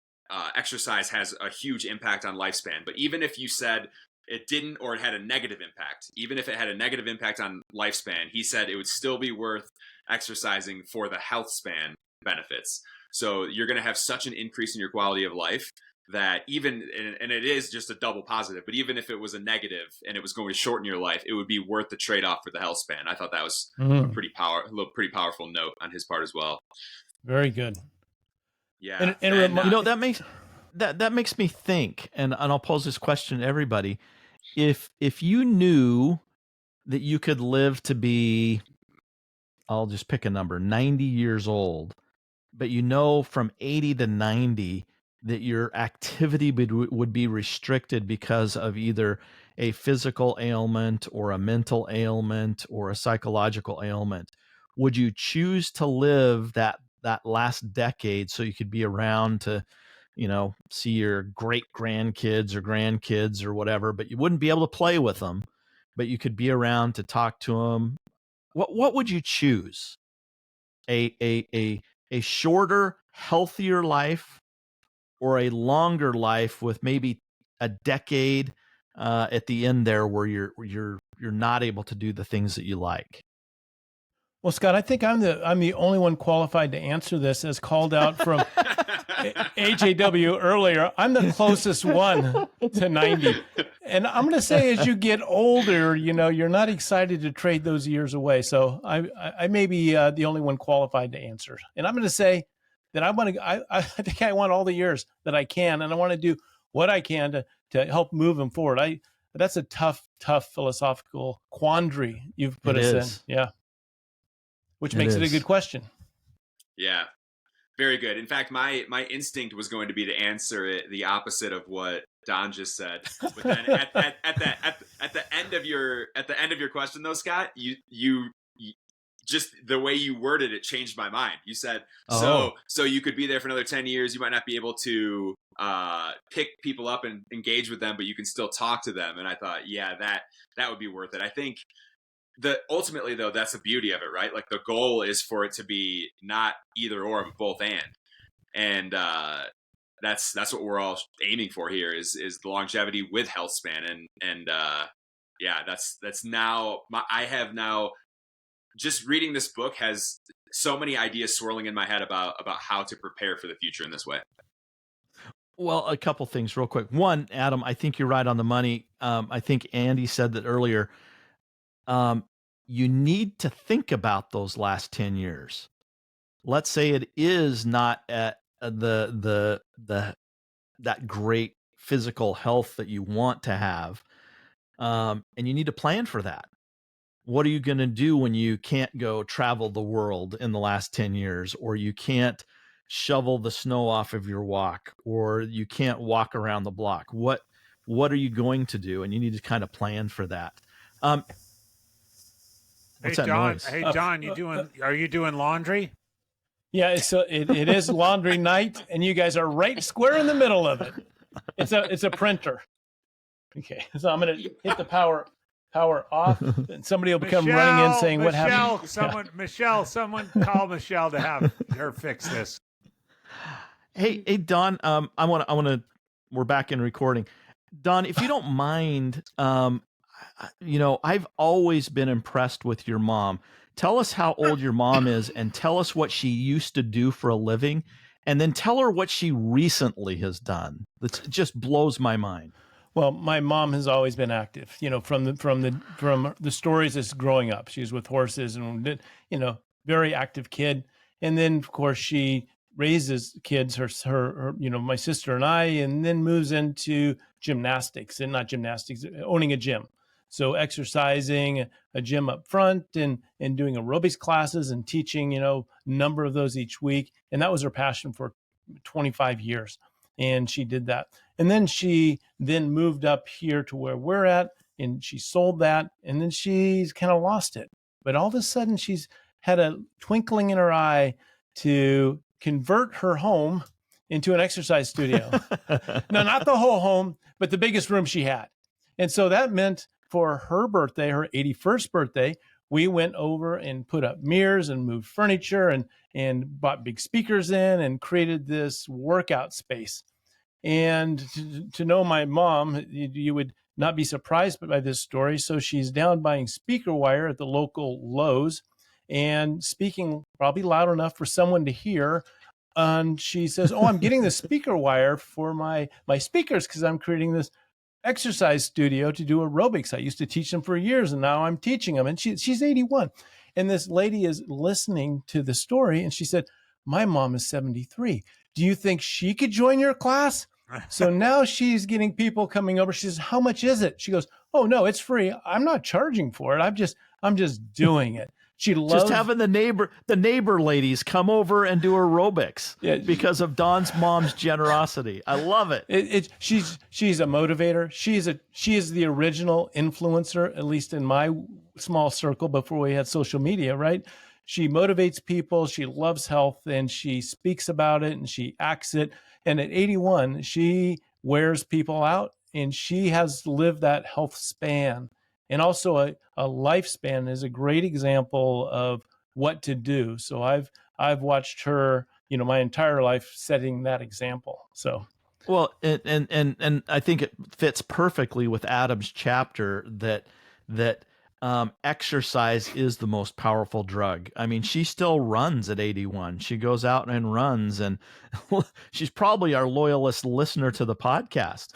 S3: exercise has a huge impact on lifespan. But even if you said it didn't, or it had a negative impact, even if it had a negative impact on lifespan, he said it would still be worth exercising for the health span benefits. So you're going to have such an increase in your quality of life that even, and it is just a double positive, but even if it was a negative and it was going to shorten your life, it would be worth the trade-off for the health span. I thought that was a pretty powerful note on his part as well.
S1: Very good.
S3: Yeah.
S4: That makes me think, and I'll pose this question to everybody. If you knew that you could live to be, I'll just pick a number, 90 years old, but from 80 to 90, that your activity would be restricted because of either a physical ailment or a mental ailment or a psychological ailment, would you choose to live that last decade so you could be around to, see your great grandkids or grandkids or whatever, but you wouldn't be able to play with them, but you could be around to talk to them? What would you choose? A shorter, healthier life, or a longer life with maybe a decade at the end there where you're not able to do the things that you like?
S1: Well, Scott, I think I'm the only one qualified to answer this, as called out from AJW earlier. I'm the closest one to 90. And I'm going to say, as you get older, you're not excited to trade those years away. So I may be the only one qualified to answer. And I'm going to say that I think I want all the years that I can, and I want to do what I can to help move them forward. That's a tough philosophical quandary you've put us in. Yeah. Which makes it a good question.
S3: Yeah, very good. In fact, my instinct was going to be to answer it the opposite of what Don just said. But then at the end of your question, though, Scott, you just the way you worded it changed my mind. You said,
S4: Oh.
S3: so you could be there for another 10 years. You might not be able to pick people up and engage with them, but you can still talk to them. And I thought, yeah, that would be worth it. I think that ultimately, though, that's the beauty of it, right? Like the goal is for it to be not either or, but both and that's what we're all aiming for here is the longevity with health span. And yeah, that's now I have now just reading this book has so many ideas swirling in my head about how to prepare for the future in this way.
S4: Well, a couple things real quick. One, Adam, I think you're right on the money. I think Andy said that earlier. You need to think about those last 10 years. Let's say it is not at that great physical health that you want to have. And you need to plan for that. What are you going to do when you can't go travel the world in the last 10 years, or you can't shovel the snow off of your walk, or you can't walk around the block? What are you going to do? And you need to kind of plan for that. What's that noise?
S2: Hey, Don, are you doing laundry?
S1: Yeah, so it is laundry night, and you guys are right square in the middle of it. It's a printer. Okay, so I'm going to hit the power off, and somebody will come running in saying, "What happened?"
S2: Someone call Michelle to have her fix this.
S4: Hey, Don, I want to. We're back in recording. Don, if you don't mind, I've always been impressed with your mom. Tell us how old your mom is, and tell us what she used to do for a living, and then tell her what she recently has done. That just blows my mind.
S1: Well, my mom has always been active, from the stories as growing up. She was with horses and, very active kid. And then, of course, she raises kids, her my sister and I, and then moves into gymnastics, and not gymnastics, owning a gym. So exercising, a gym up front, and doing aerobics classes and teaching, a number of those each week. And that was her passion for 25 years. And she did that. And then she moved up here to where we're at, and she sold that, and then she's kind of lost it. But all of a sudden, she's had a twinkling in her eye to convert her home into an exercise studio. No, not the whole home, but the biggest room she had. And so that meant for her birthday, her 81st birthday, we went over and put up mirrors and moved furniture and bought big speakers in and created this workout space. And to know my mom, you would not be surprised by this story. So she's down buying speaker wire at the local Lowe's and speaking probably loud enough for someone to hear. And she says, "Oh, I'm getting the speaker wire for my speakers because I'm creating this exercise studio to do aerobics. I used to teach them for years, and now I'm teaching them." And she's 81. And this lady is listening to the story, and she said, "My mom is 73. Do you think she could join your class?" So now she's getting people coming over. She says, "How much is it?" She goes, "Oh, no, it's free. I'm not charging for it. I'm just doing it." She loves
S4: just having the neighbor ladies come over and do aerobics because of Don's mom's generosity. I love it.
S1: She's a motivator. She is the original influencer, at least in my small circle before we had social media, right? She motivates people. She loves health, and she speaks about it, and she acts it. And at 81, she wears people out, and she has lived that health span. And also a lifespan is a great example of what to do. So I've watched her, my entire life setting that example. So,
S4: well, and I think it fits perfectly with Adam's chapter that exercise is the most powerful drug. I mean, she still runs at 81. She goes out and runs, and she's probably our loyalist listener to the podcast.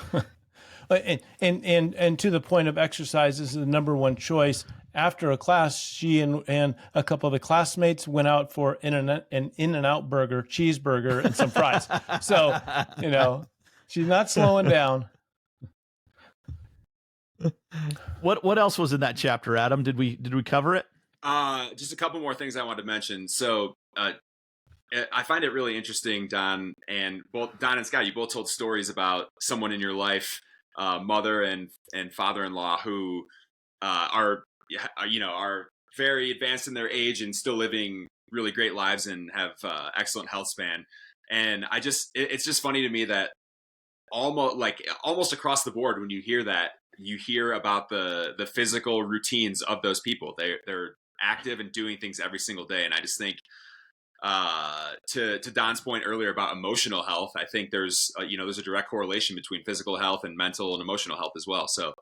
S1: And to the point of exercise is the number one choice. After a class, she and a couple of the classmates went out for an In-N-Out burger, cheeseburger, and some fries. So, she's not slowing down.
S4: What else was in that chapter, Adam? Did we cover it?
S3: Just a couple more things I wanted to mention. So, I find it really interesting, Don, and both Don and Scott, you both told stories about someone in your life, mother and father-in-law who are very advanced in their age and still living really great lives and have excellent health span. And it's just funny to me that almost across the board, when you hear that, you hear about the physical routines of those people. They're active and doing things every single day. And I just think, to Don's point earlier about emotional health, I think there's a direct correlation between physical health and mental and emotional health as well. So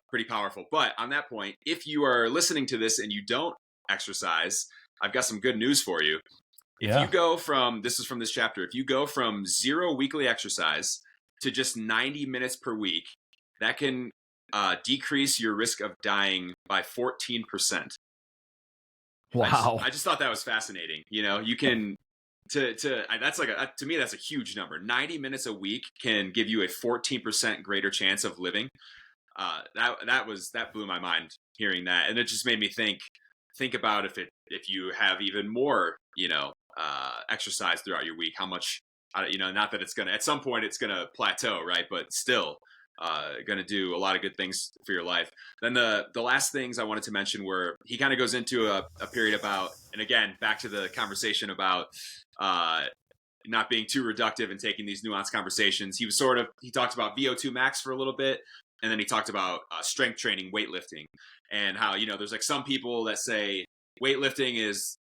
S3: pretty powerful. But on that point, if you are listening to this and you don't exercise, I've got some good news for you. If you go from, this is from this chapter, if you go from 0 weekly exercise to just 90 minutes per week, that can decrease your risk of dying by 14%.
S4: Wow.
S3: I just thought that was fascinating. You can, to me, that's a huge number. 90 minutes a week can give you a 14% greater chance of living. That blew my mind hearing that. And it just made me think about if you have even more, exercise throughout your week, how much, not that it's going to, at some point it's going to plateau, right? But still going to do a lot of good things for your life. Then the last things I wanted to mention were, he kind of goes into a period about, and again, back to the conversation about not being too reductive and taking these nuanced conversations. He talked about VO2 max for a little bit. And then he talked about strength training, weightlifting, and how, there's like some people that say weightlifting is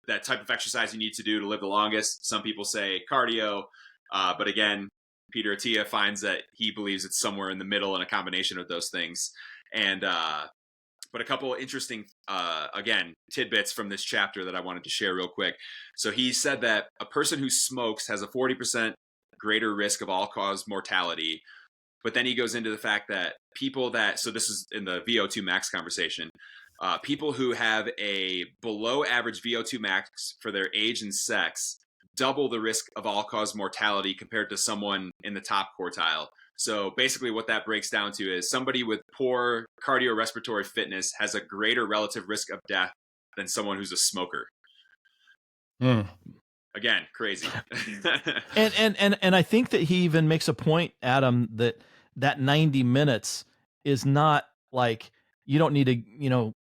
S3: that type of exercise you need to do to live the longest. Some people say cardio. But again, Peter Attia finds that he believes it's somewhere in the middle and a combination of those things. And but a couple interesting, again, tidbits from this chapter that I wanted to share real quick. So he said that a person who smokes has a 40% greater risk of all-cause mortality. But then he goes into the fact that so this is in the VO2 max conversation, people who have a below average VO2 max for their age and sex double the risk of all-cause mortality compared to someone in the top quartile. So basically what that breaks down to is somebody with poor cardiorespiratory fitness has a greater relative risk of death than someone who's a smoker. Again, crazy.
S4: and I think that he even makes a point, Adam, that 90 minutes is not like, you don't need to,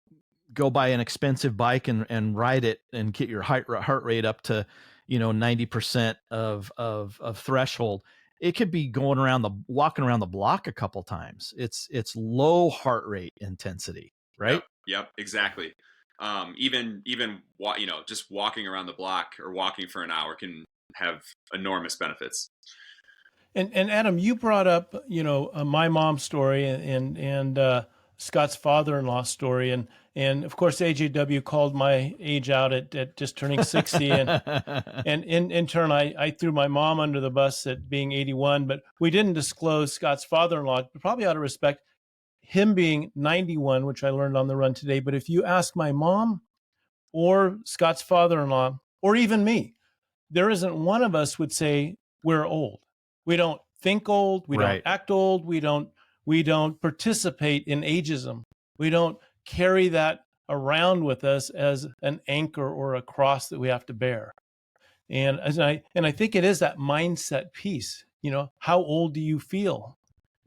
S4: go buy an expensive bike and ride it and get your heart rate up to, 90% of threshold. It could be walking around the block a couple times. It's low heart rate intensity, right?
S3: Yep, exactly. Even just walking around the block or walking for an hour can have enormous benefits.
S1: And Adam, you brought up, my mom's story and Scott's father-in-law story. And of course, AJW called my age out at just turning 60. And in turn, I threw my mom under the bus at being 81, but we didn't disclose Scott's father-in-law, probably out of respect, him being 91, which I learned on the run today. But if you ask my mom or Scott's father-in-law, or even me, there isn't one of us would say we're old. We don't think old. We don't act old. We don't participate in ageism. We don't carry that around with us as an anchor or a cross that we have to bear. And I think it is that mindset piece. How old do you feel?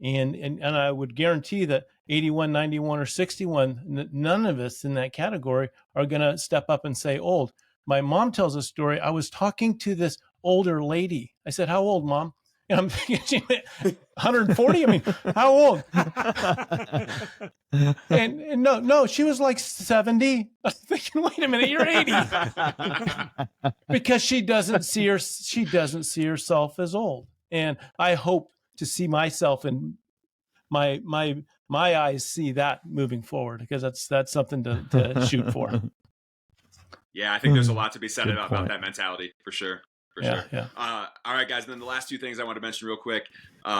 S1: And I would guarantee that 81, 91, or 61, none of us in that category are going to step up and say old. My mom tells a story. I was talking to this older lady. I said, "How old, Mom?" And I'm thinking, 140? I mean, how old? and no, she was like 70. I was thinking, wait a minute, you're 80. Because she doesn't see herself as old. And I hope to see myself and my eyes see that moving forward, because that's something to shoot for.
S3: Yeah, I think there's a lot to be said about that mentality, for sure.
S1: Yeah.
S3: All right, guys. And then the last two things I want to mention real quick.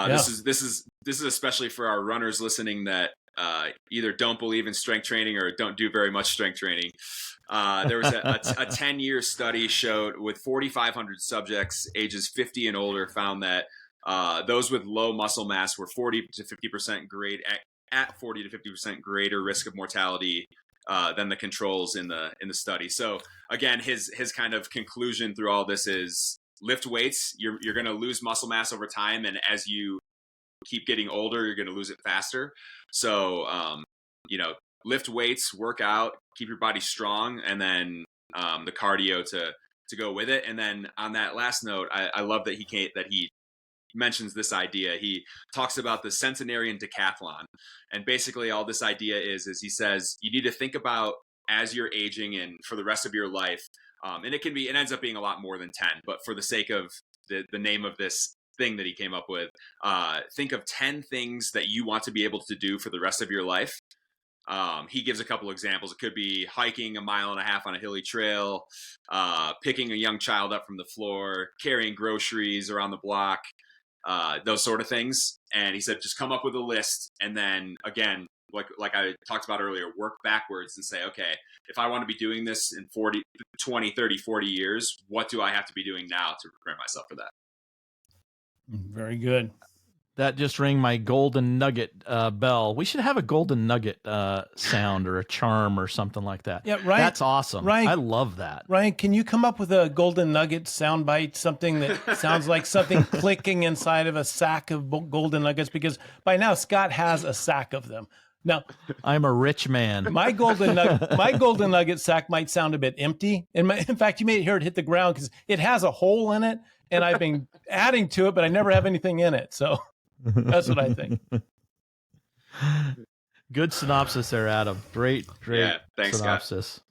S3: This is especially for our runners listening that either don't believe in strength training or don't do very much strength training. There was a 10-year study showed with 4,500 subjects ages 50 and older, found that those with low muscle mass were 40 to 50% at 40 to 50% greater risk of mortality than the controls in the study. So again, his kind of conclusion through all this is lift weights. You're going to lose muscle mass over time, and as you keep getting older, you're going to lose it faster. So lift weights, work out, keep your body strong, and then the cardio to go with it. And then on that last note, I love that he mentions this idea. He talks about the centenarian decathlon, and basically all this idea is he says you need to think about as you're aging and for the rest of your life, and it ends up being a lot more than 10, but for the sake of the name of this thing that he came up with, think of 10 things that you want to be able to do for the rest of your life. He gives a couple examples. It could be hiking 1.5 miles on a hilly trail, picking a young child up from the floor, carrying groceries around the block, those sort of things. And he said, just come up with a list. And then again, like I talked about earlier, work backwards and say, okay, if I want to be doing this in 20, 30, 40 years, what do I have to be doing now to prepare myself for that?
S1: Very good.
S4: That just rang my golden nugget bell. We should have a golden nugget sound or a charm or something like that.
S1: Yeah, Ryan.
S4: That's awesome.
S1: Ryan,
S4: I love that.
S1: Ryan, can you come up with a golden nugget soundbite, something that sounds like something clicking inside of a sack of golden nuggets? Because by now Scott has a sack of them. Now,
S4: I'm a rich man.
S1: My golden nugget sack might sound a bit empty. In fact, you may hear it hit the ground because it has a hole in it, and I've been adding to it, but I never have anything in it. So that's what I think.
S4: Good synopsis there, Adam. Great
S3: thanks,
S4: synopsis.
S3: Scott.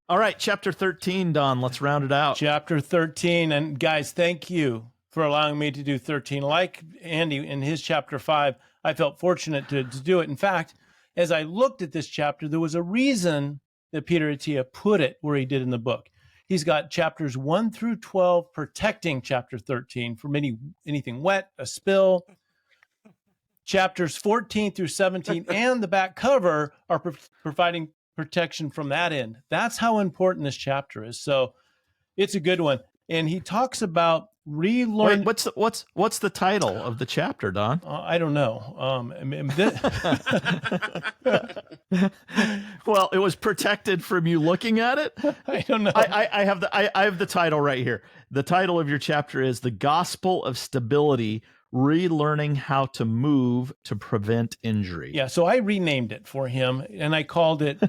S4: All right, chapter 13, Don. Let's round it out.
S1: Chapter 13. And guys, thank you for allowing me to do 13. Like Andy in his chapter 5, I felt fortunate to do it. In fact, as I looked at this chapter, there was a reason that Peter Attia put it where he did in the book. He's got chapters 1 through 12 protecting chapter 13 from anything wet, a spill. Chapters 14 through 17 and the back cover are providing protection from that end. That's how important this chapter is. So it's a good one. And he talks about relearn.
S4: Wait, what's the title of the chapter, Don?
S1: I don't know.
S4: Well, it was protected from you looking at it.
S1: I don't know.
S4: I have the title right here. The title of your chapter is "The Gospel of Stability: Relearning How to Move to Prevent Injury."
S1: Yeah, so I renamed it for him, and I called it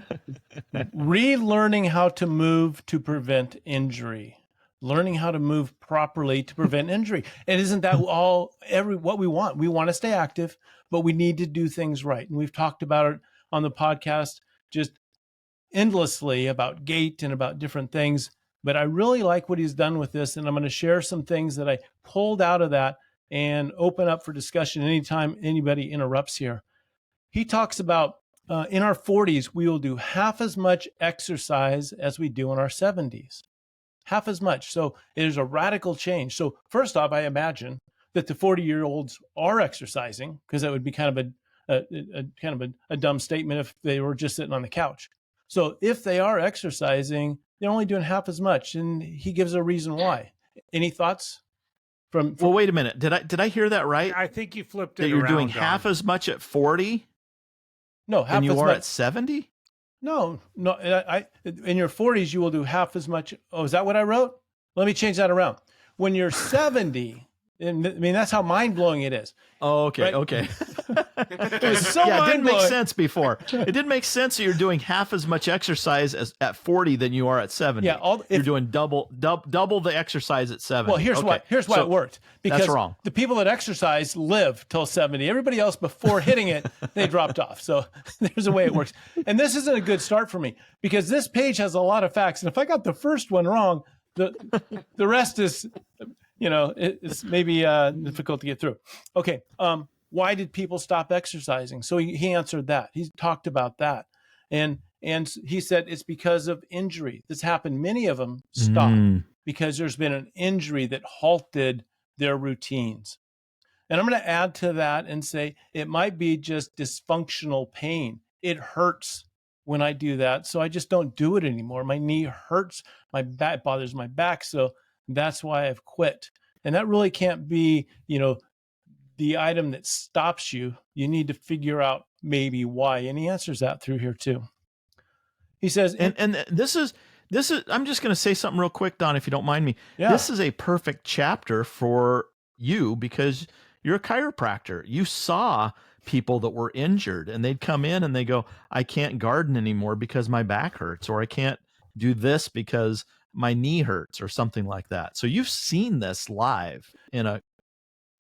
S1: "Relearning How to Move to Prevent Injury." Learning how to move properly to prevent injury. And isn't that what we want? We want to stay active, but we need to do things right. And we've talked about it on the podcast just endlessly about gait and about different things. But I really like what he's done with this. And I'm going to share some things that I pulled out of that and open up for discussion anytime anybody interrupts here. He talks about in our 40s, we will do half as much exercise as we do in our 70s. Half as much. So it is a radical change. So first off, I imagine that the 40-year-olds are exercising, because that would be kind of a dumb statement if they were just sitting on the couch. So if they are exercising, they're only doing half as much, and he gives a reason why. Any thoughts? Well,
S4: wait a minute. Did I hear that right?
S2: I think you flipped it.
S4: That you're
S2: around,
S4: doing
S2: Don.
S4: half as much at 40?
S1: No, half
S4: than you
S1: as
S4: are
S1: much
S4: at 70?
S1: No. In your 40s, you will do half as much. Oh, is that what I wrote? Let me change that around. When you're 70, and I mean, that's how mind-blowing it is.
S4: Oh, okay,
S1: right?
S4: Okay.
S1: It was so
S4: yeah, it didn't make
S1: mind-blowing.
S4: sense before. It didn't make sense that you're doing half as much exercise at 40 than you are at 70.
S1: Yeah,
S4: you're doing double the exercise at 70.
S1: Well, here's why
S4: So
S1: it worked. Because
S4: that's wrong.
S1: The people that exercise live till 70. Everybody else, before hitting it, they dropped off. So there's a way it works. And this isn't a good start for me, because this page has a lot of facts. And if I got the first one wrong, the rest is, it's maybe difficult to get through. Okay. Why did people stop exercising? So he answered that. He talked about that. And he said it's because of injury. This happened. Many of them stopped because there's been an injury that halted their routines. And I'm going to add to that and say it might be just dysfunctional pain. It hurts when I do that, so I just don't do it anymore. My knee hurts, my back bothers my back, so that's why I've quit. And that really can't be, the item that stops you. You need to figure out maybe why. And he answers that through here too. He says,
S4: and this is, I'm just going to say something real quick, Don, if you don't mind me.
S1: Yeah.
S4: This is a perfect chapter for you because you're a chiropractor. You saw people that were injured, and they'd come in and they go, I can't garden anymore because my back hurts, or I can't do this because my knee hurts, or something like that. So you've seen this live in a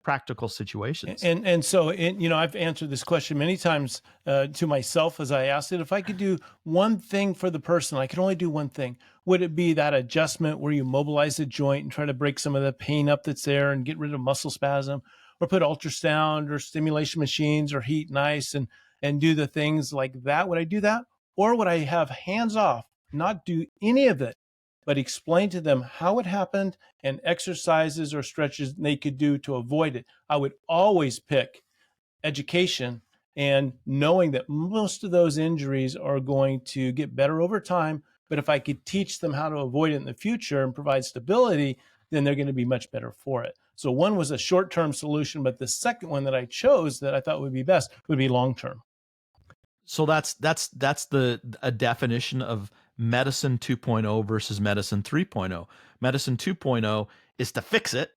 S4: practical situations.
S1: And so, I've answered this question many times to myself as I asked it. If I could do one thing for the person, I could only do one thing. Would it be that adjustment where you mobilize the joint and try to break some of the pain up that's there and get rid of muscle spasm, or put ultrasound or stimulation machines or heat and ice and do the things like that? Would I do that? Or would I have hands off, not do any of it, but explain to them how it happened and exercises or stretches they could do to avoid it? I would always pick education and knowing that most of those injuries are going to get better over time. But if I could teach them how to avoid it in the future and provide stability, then they're going to be much better for it. So one was a short-term solution, but the second one that I chose that I thought would be best would be long-term.
S4: So that's a definition of medicine 2.0 versus medicine 3.0. Medicine 2.0 is to fix it.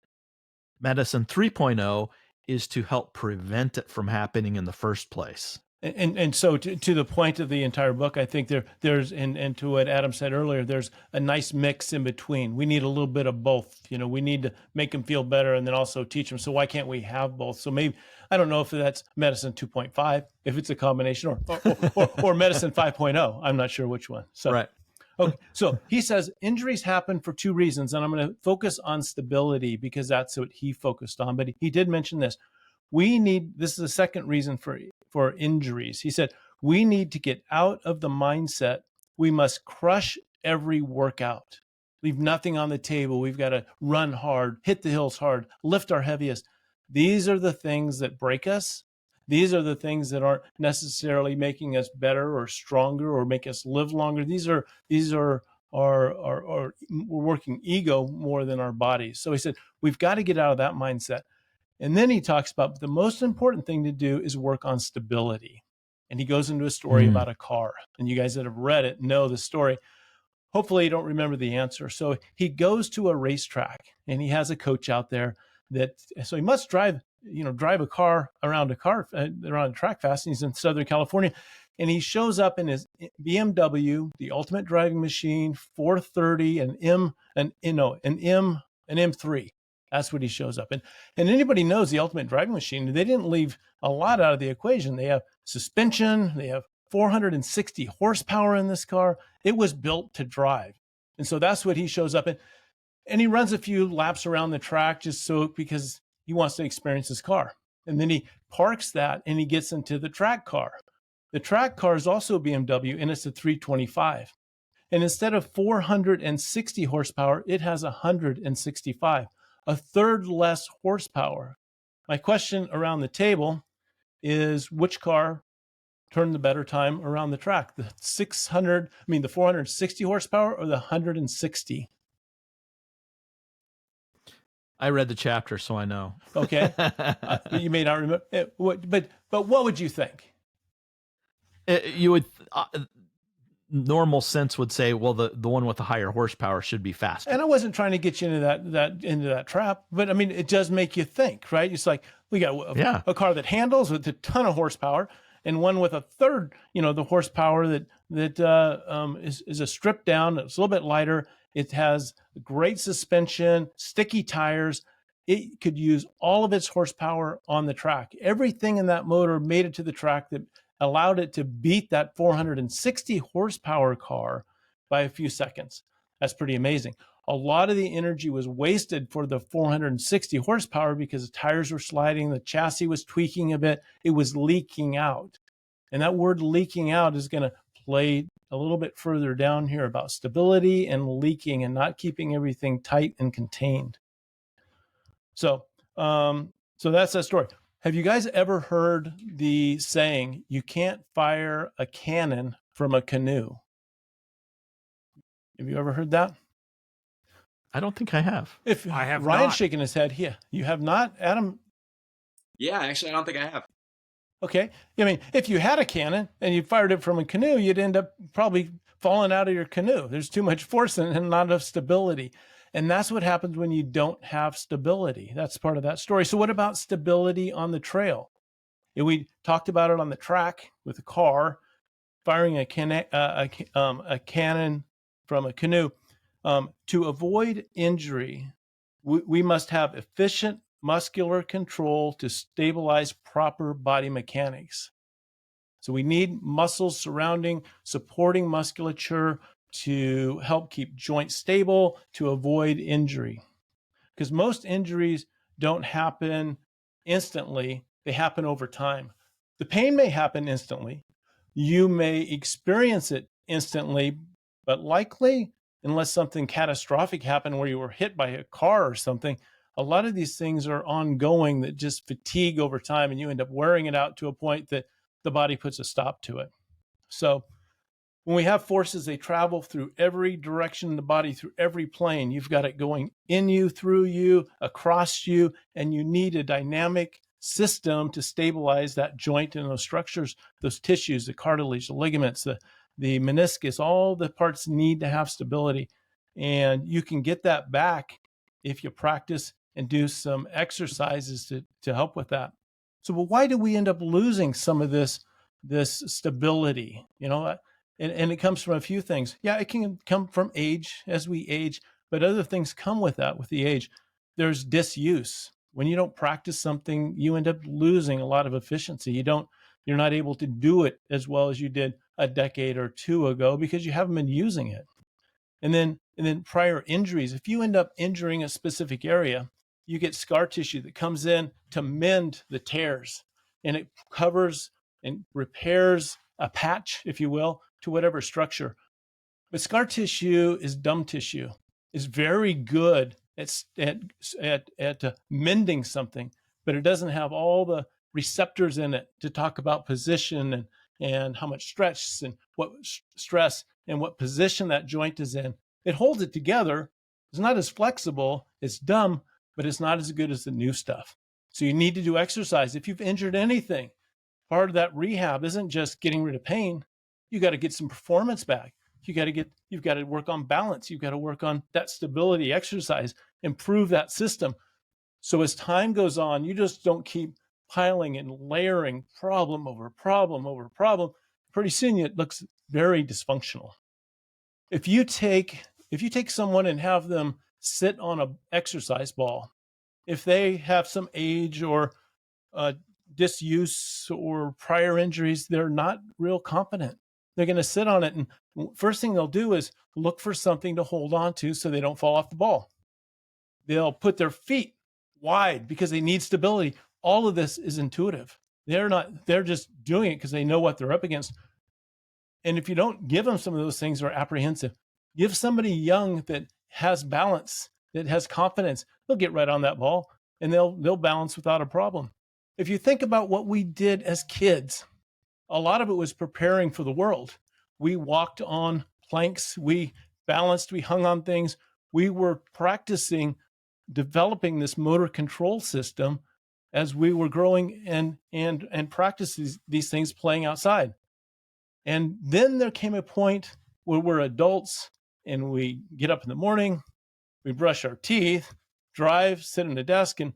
S4: Medicine 3.0 is to help prevent it from happening in the first place.
S1: And so to the point of the entire book, I think there's and to what Adam said earlier, there's a nice mix in between. We need a little bit of both. We need to make them feel better and then also teach them. So why can't we have both? So maybe, I don't know if that's medicine 2.5, if it's a combination, or medicine 5.0. I'm not sure which one. So,
S4: right.
S1: Okay. So he says injuries happen for two reasons, and I'm going to focus on stability because that's what he focused on. But he did mention this. This is the second reason for injuries. He said, we need to get out of the mindset we must crush every workout, leave nothing on the table. We've got to run hard, hit the hills hard, lift our heaviest. These are the things that break us. These are the things that aren't necessarily making us better or stronger or make us live longer. These are we're working ego more than our bodies. So he said, we've got to get out of that mindset. And then he talks about the most important thing to do is work on stability. And he goes into a story about a car. And you guys that have read it know the story. Hopefully you don't remember the answer. So he goes to a racetrack and he has a coach out there so he must drive a car around a track fast. And he's in Southern California. And he shows up in his BMW, the ultimate driving machine, 430, an M3. That's what he shows up in. And anybody knows the ultimate driving machine, they didn't leave a lot out of the equation. They have suspension, they have 460 horsepower in this car. It was built to drive. And so that's what he shows up in. And he runs a few laps around the track because he wants to experience his car. And then he parks that and he gets into the track car. The track car is also a BMW and it's a 325. And instead of 460 horsepower, it has 165. A third less horsepower. My question around the table is which car turned the better time around the track? The 460 horsepower or the 160?
S4: I read the chapter, so I know.
S1: Okay. You may not remember. But what would you think?
S4: You would... normal sense would say, well, the one with the higher horsepower should be faster.
S1: And I wasn't trying to get you into that trap, but I mean, it does make you think, right? It's like we got a car that handles with a ton of horsepower, and one with a third, the horsepower that is a stripped down. It's a little bit lighter. It has great suspension, sticky tires. It could use all of its horsepower on the track. Everything in that motor made it to the track that allowed it to beat that 460 horsepower car by a few seconds. That's pretty amazing. A lot of the energy was wasted for the 460 horsepower because the tires were sliding, the chassis was tweaking a bit, it was leaking out. And that word leaking out is going to play a little bit further down here about stability and leaking and not keeping everything tight and contained. So that's that story. Have you guys ever heard the saying, you can't fire a cannon from a canoe? Have you ever heard that?
S4: I don't think I have.
S2: I have
S1: Ryan's
S2: not.
S1: shaking his head. Yeah, you have not, Adam?
S3: Yeah, actually, I don't think I have.
S1: Okay. I mean, if you had a cannon and you fired it from a canoe, you'd end up probably falling out of your canoe. There's too much force in it and not enough stability. And that's what happens when you don't have stability. That's part of that story. So what about stability on the trail? And we talked about it on the track with a car, firing a cannon from a canoe. To avoid injury, we must have efficient muscular control to stabilize proper body mechanics. So we need muscles surrounding, supporting musculature to help keep joints stable, to avoid injury. Because most injuries don't happen instantly, they happen over time. The pain may happen instantly. You may experience it instantly, but likely, unless something catastrophic happened where you were hit by a car or something, a lot of these things are ongoing that just fatigue over time, and you end up wearing it out to a point that the body puts a stop to it. So when we have forces, they travel through every direction in the body, through every plane. You've got it going in you, through you, across you, and you need a dynamic system to stabilize that joint and those structures, those tissues, the cartilage, the ligaments, the meniscus, all the parts need to have stability. And you can get that back if you practice and do some exercises to help with that. So, well, why do we end up losing some of this stability? And it comes from a few things. Yeah, it can come from age as we age, but other things come with that, with the age. There's disuse. When you don't practice something, you end up losing a lot of efficiency. You're not able to do it as well as you did a decade or two ago because you haven't been using it. And then prior injuries. If you end up injuring a specific area, you get scar tissue that comes in to mend the tears, and it covers and repairs a patch, if you will, to whatever structure. But scar tissue is dumb tissue. It's very good at mending something, but it doesn't have all the receptors in it to talk about position and how much stretch and what stress and what position that joint is in. It holds it together. It's not as flexible. It's dumb, but it's not as good as the new stuff. So you need to do exercise. If you've injured anything, part of that rehab isn't just getting rid of pain. You got to get some performance back. You've got to work on balance. You've got to work on that stability, exercise, improve that system. So as time goes on, you just don't keep piling and layering problem over problem over problem. Pretty soon it looks very dysfunctional. If you take someone and have them sit on an exercise ball, if they have some age or disuse or prior injuries, they're not real competent. They're going to sit on it, and first thing they'll do is look for something to hold on to so they don't fall off the ball. They'll put their feet wide because they need stability. All of this is intuitive. They're just doing it because they know what they're up against. And if you don't give them some of those things, they're apprehensive. Give somebody young that has balance, that has confidence, they'll get right on that ball and they'll balance without a problem. If you think about what we did as kids, a lot of it was preparing for the world. We walked on planks, we balanced, we hung on things. We were practicing developing this motor control system as we were growing and practicing these things playing outside. And then there came a point where we're adults and we get up in the morning, we brush our teeth, drive, sit in a desk and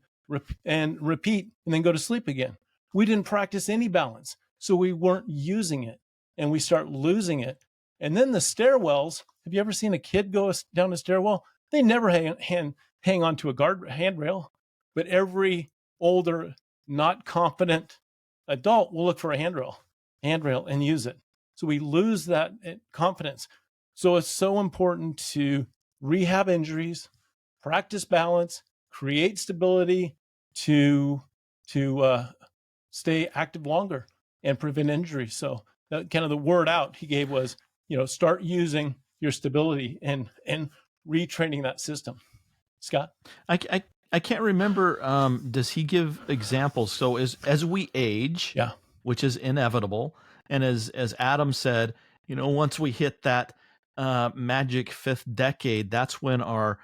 S1: repeat, and then go to sleep again. We didn't practice any balance, so we weren't using it, and we start losing it. And then the stairwells, have you ever seen a kid go down a stairwell? They never hang on to a handrail, but every older, not confident adult will look for a handrail and use it. So we lose that confidence. So it's so important to rehab injuries, practice balance, create stability to stay active longer and prevent injury. So kind of the word out he gave was, start using your stability and retraining that system. Scott?
S4: I can't remember. Does he give examples? So as we age,
S1: yeah,
S4: which is inevitable, and as Adam said, once we hit that magic fifth decade, that's when our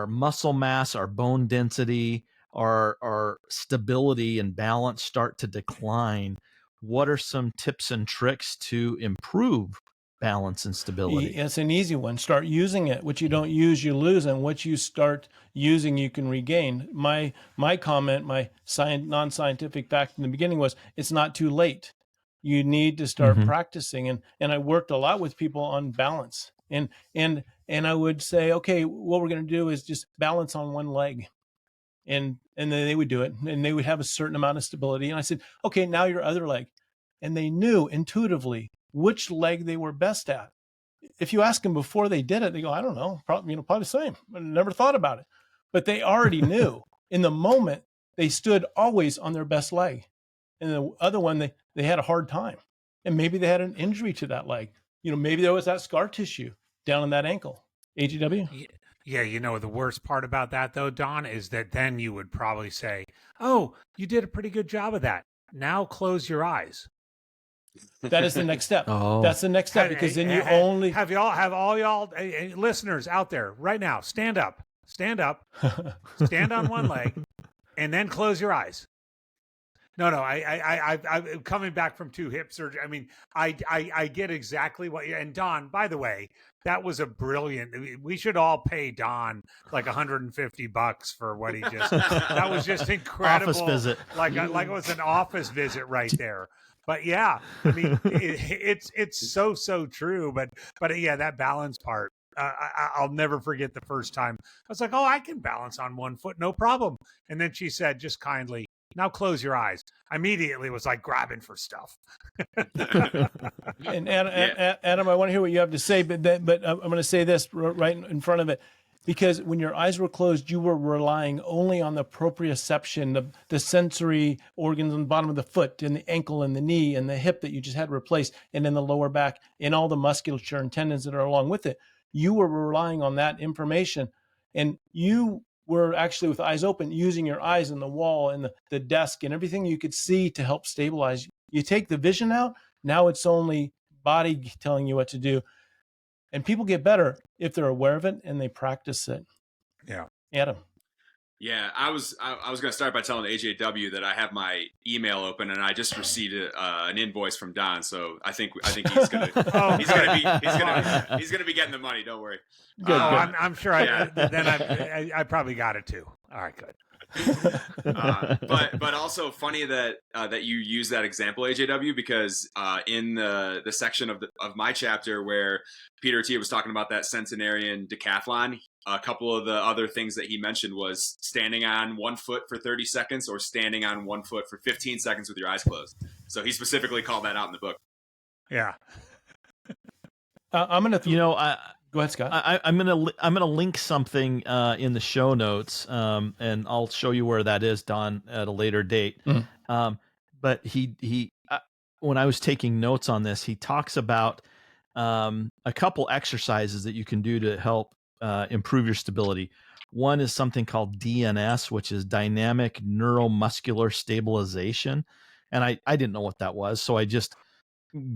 S4: muscle mass, our bone density, our stability and balance start to decline. What are some tips and tricks to improve balance and stability?
S1: It's an easy one. Start using it. What you don't use, you lose, and what you start using, you can regain. My comment, my non-scientific fact in the beginning was, it's not too late. You need to start practicing, and I worked a lot with people on balance, and I would say, okay, what we're going to do is just balance on one leg, and then they would do it, and they would have a certain amount of stability, and I said, okay, now your other leg, and they knew intuitively which leg they were best at. If you ask them before they did it, they go, I don't know, probably the same. I never thought about it. But they already knew in the moment. They stood always on their best leg. And the other one, they had a hard time. And maybe they had an injury to that leg. Maybe there was that scar tissue down in that ankle. AGW?
S2: Yeah, the worst part about that, though, Don, is that then you would probably say, oh, you did a pretty good job of that. Now close your eyes.
S1: That is the next step.
S4: Oh.
S1: That's the next step, because then you only
S2: have all y'all listeners out there right now. Stand up, stand on one leg, and then close your eyes. No, I'm coming back from 2 hip surgery. I mean, I get exactly what you, and Don, by the way, that was a brilliant, we should all pay Don like $150 for what he just, that was just incredible.
S4: Office visit.
S2: Like it was an office visit right there. But yeah, I mean, it's so true. But yeah, that balance part, I'll never forget the first time. I was like, oh, I can balance on one foot, no problem. And then she said, just kindly, now close your eyes. I immediately was like grabbing for stuff.
S1: And Adam, I want to hear what you have to say, but I'm going to say this right in front of it. Because when your eyes were closed, you were relying only on the proprioception, the sensory organs on the bottom of the foot and the ankle and the knee and the hip that you just had replaced, and then the lower back and all the musculature and tendons that are along with it. You were relying on that information, and you were actually with eyes open, using your eyes and the wall and the desk and everything you could see to help stabilize. You take the vision out, now it's only body telling you what to do. And people get better if they're aware of it and they practice it.
S2: Yeah.
S1: Adam.
S3: Yeah, I was going to start by telling AJW that I have my email open and I just received an invoice from Don. So I think he's going to he's going to be getting the money. Don't worry.
S2: Good. I'm sure. I probably got it too. All right, good.
S3: But also funny that you use that example, AJW, because in the section of my chapter where Peter Attia was talking about that centenarian decathlon, a couple of the other things that he mentioned was standing on one foot for 30 seconds or standing on one foot for 15 seconds with your eyes closed. So he specifically called that out in the book.
S2: Yeah.
S1: I'm gonna. Go ahead, Scott.
S4: I'm gonna link something in the show notes, and I'll show you where that is, Don, at a later date. But he when I was taking notes on this, he talks about a couple exercises that you can do to help improve your stability. One is something called DNS, which is dynamic neuromuscular stabilization, and I didn't know what that was, so I just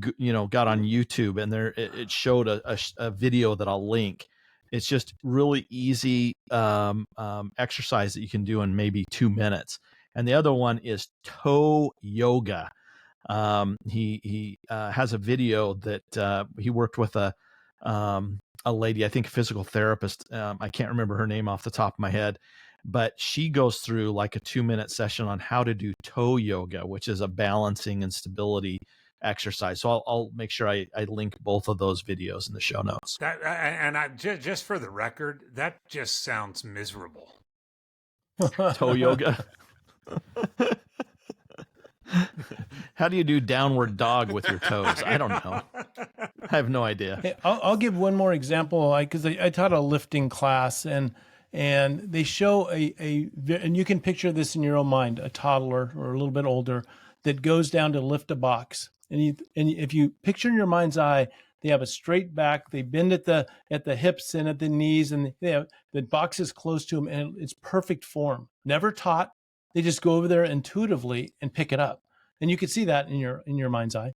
S4: got on YouTube, and there it showed a video that I'll link. It's just really easy exercise that you can do in maybe 2 minutes. And the other one is toe yoga. He has a video that he worked with a lady, I think a physical therapist. I can't remember her name off the top of my head, but she goes through like a 2-minute session on how to do toe yoga, which is a balancing and stability exercise. So I'll make sure I link both of those videos in the show notes.
S2: Just for the record, that just sounds miserable.
S4: Toe yoga. How do you do downward dog with your toes? I don't know. I have no idea.
S1: Hey, I'll give one more example, because I taught a lifting class, and they show and you can picture this in your own mind, a toddler or a little bit older that goes down to lift a box. And if you picture in your mind's eye, they have a straight back, they bend at the hips and at the knees, and the box is close to them, and it's perfect form. Never taught. They just go over there intuitively and pick it up. And you can see that in your mind's eye.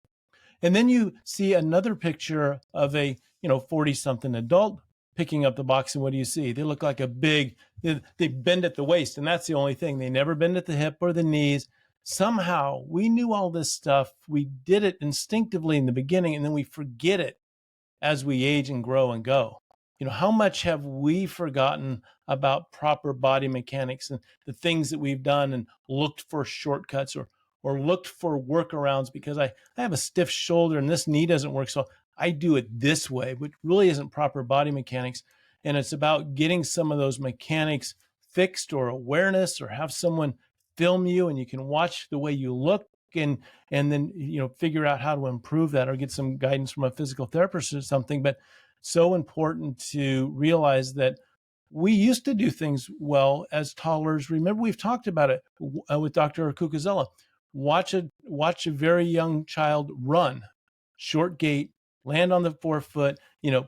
S1: And then you see another picture of a 40-something adult picking up the box, and what do you see? They look like they bend at the waist, and that's the only thing. They never bend at the hip or the knees. Somehow we knew all this stuff. We did it instinctively in the beginning, and then we forget it as we age and grow and go. How much have we forgotten about proper body mechanics and the things that we've done and looked for shortcuts or looked for workarounds because I have a stiff shoulder and this knee doesn't work, so I do it this way, which really isn't proper body mechanics. And it's about getting some of those mechanics fixed or awareness, or have someone film you and you can watch the way you look and then figure out how to improve that, or get some guidance from a physical therapist or something. But so important to realize that we used to do things well as toddlers. Remember, we've talked about it with Dr. Cucuzella. Watch a very young child run, short gait, land on the forefoot,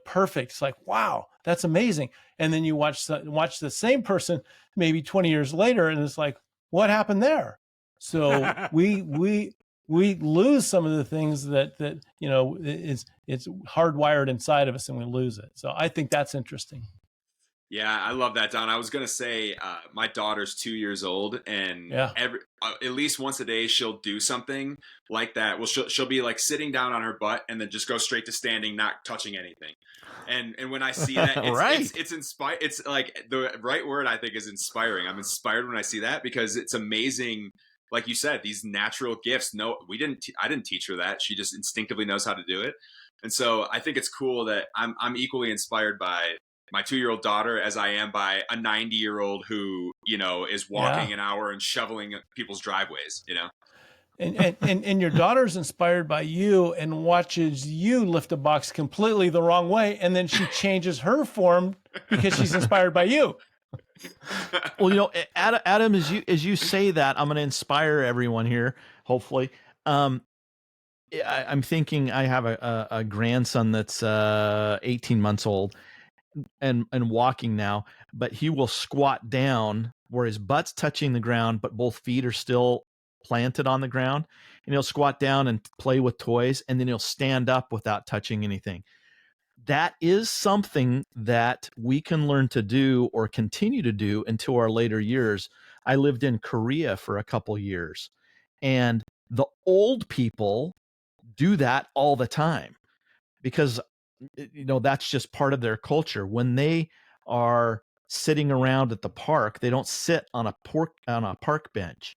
S1: perfect. It's like, wow, that's amazing. And then you watch the same person maybe 20 years later, and it's like, what happened there? So we lose some of the things that it's hardwired inside of us, and we lose it. So I think that's interesting.
S3: Yeah, I love that, Don. I was gonna say, my daughter's 2 years old, and at least once a day she'll do something like that. Well, she'll be like sitting down on her butt and then just go straight to standing, not touching anything. And when I see that, it's inspiring. It's like the right word, I think, is inspiring. I'm inspired when I see that, because it's amazing. Like you said, these natural gifts. No, I didn't teach her that. She just instinctively knows how to do it. And so I think it's cool that I'm equally inspired by my 2-year-old daughter as I am by a 90-year-old who, is walking an hour and shoveling people's driveways,
S1: And your daughter's inspired by you and watches you lift a box completely the wrong way, and then she changes her form because she's inspired by you.
S4: Well, Adam, as you say that, I'm going to inspire everyone here, hopefully. I'm thinking I have a grandson that's 18 months old and walking now, but he will squat down where his butt's touching the ground, but both feet are still planted on the ground, and he'll squat down and play with toys, and then he'll stand up without touching anything. That is something that we can learn to do or continue to do into our later years. I lived in Korea for a couple years, and the old people do that all the time because that's just part of their culture. When they are sitting around at the park, they don't sit on a park bench.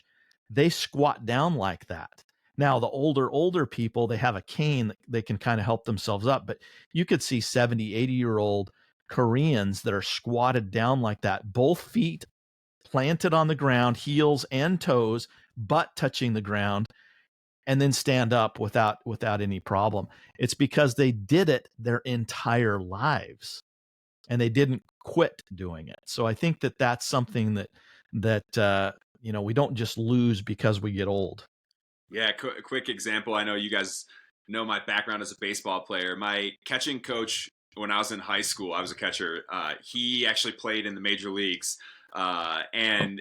S4: They squat down like that. Now, the older people, they have a cane that they can kind of help themselves up, but you could see 70, 80-year-old Koreans that are squatted down like that, both feet planted on the ground, heels and toes, butt touching the ground, and then stand up without any problem. It's because they did it their entire lives, and they didn't quit doing it. So I think that that's something that we don't just lose because we get old.
S3: Yeah, quick example. I know you guys know my background as a baseball player. My catching coach, when I was in high school, I was a catcher. He actually played in the major leagues, and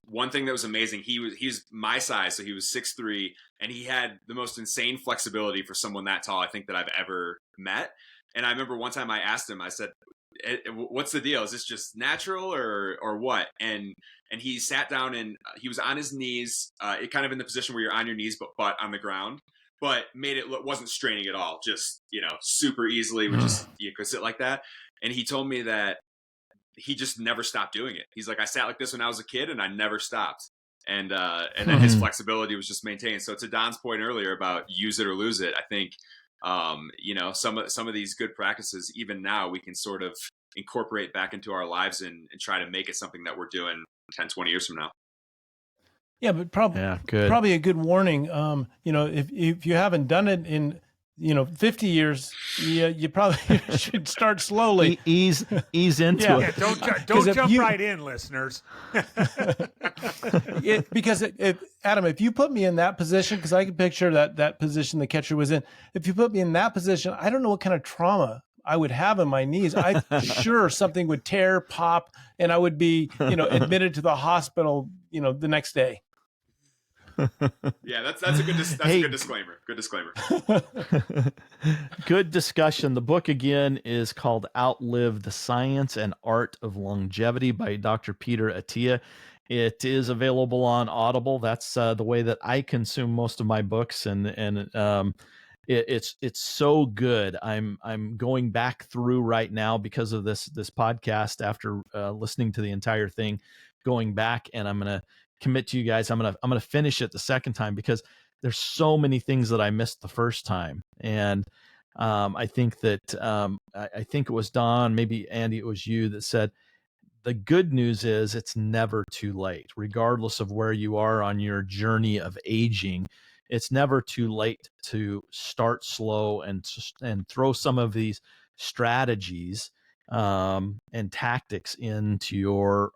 S3: one thing that was amazing, he's my size, so he was 6'3", and he had the most insane flexibility for someone that tall, I think, that I've ever met. And I remember one time I asked him, I said, "What's the deal? Is this just natural or what?" And he sat down and he was on his knees, kind of in the position where you're on your knees but butt on the ground, but wasn't straining at all, just super easily, you could sit like that. And he told me that he just never stopped doing it. He's like, I sat like this when I was a kid and I never stopped. And then his flexibility was just maintained. So to Don's point earlier about use it or lose it, I think some of these good practices, even now, we can sort of incorporate back into our lives and try to make it something that we're doing 10, 20 years from now.
S1: Yeah, but probably a good warning. If you haven't done it in 50 years, you probably should start slowly.
S4: Ease into it.
S2: Yeah, don't jump right in, listeners.
S1: Because Adam, if you put me in that position, because I can picture that position the catcher was in. If you put me in that position, I don't know what kind of trauma I would have in my knees. I'm sure something would tear, pop, and I would be, admitted to the hospital, the next day.
S3: Yeah, that's a good disclaimer. Good disclaimer.
S4: Good discussion. The book again is called Outlive: The Science and Art of Longevity by Dr. Peter Attia. It is available on Audible. That's the way that I consume most of my books, and it's so good. I'm going back through right now because of this podcast after listening to the entire thing, going back, and I'm gonna commit to you guys. I'm gonna finish it the second time because there's so many things that I missed the first time, and I think that I think it was Don, maybe Andy, it was you that said the good news is it's never too late, regardless of where you are on your journey of aging. It's never too late to start slow and throw some of these strategies and tactics into your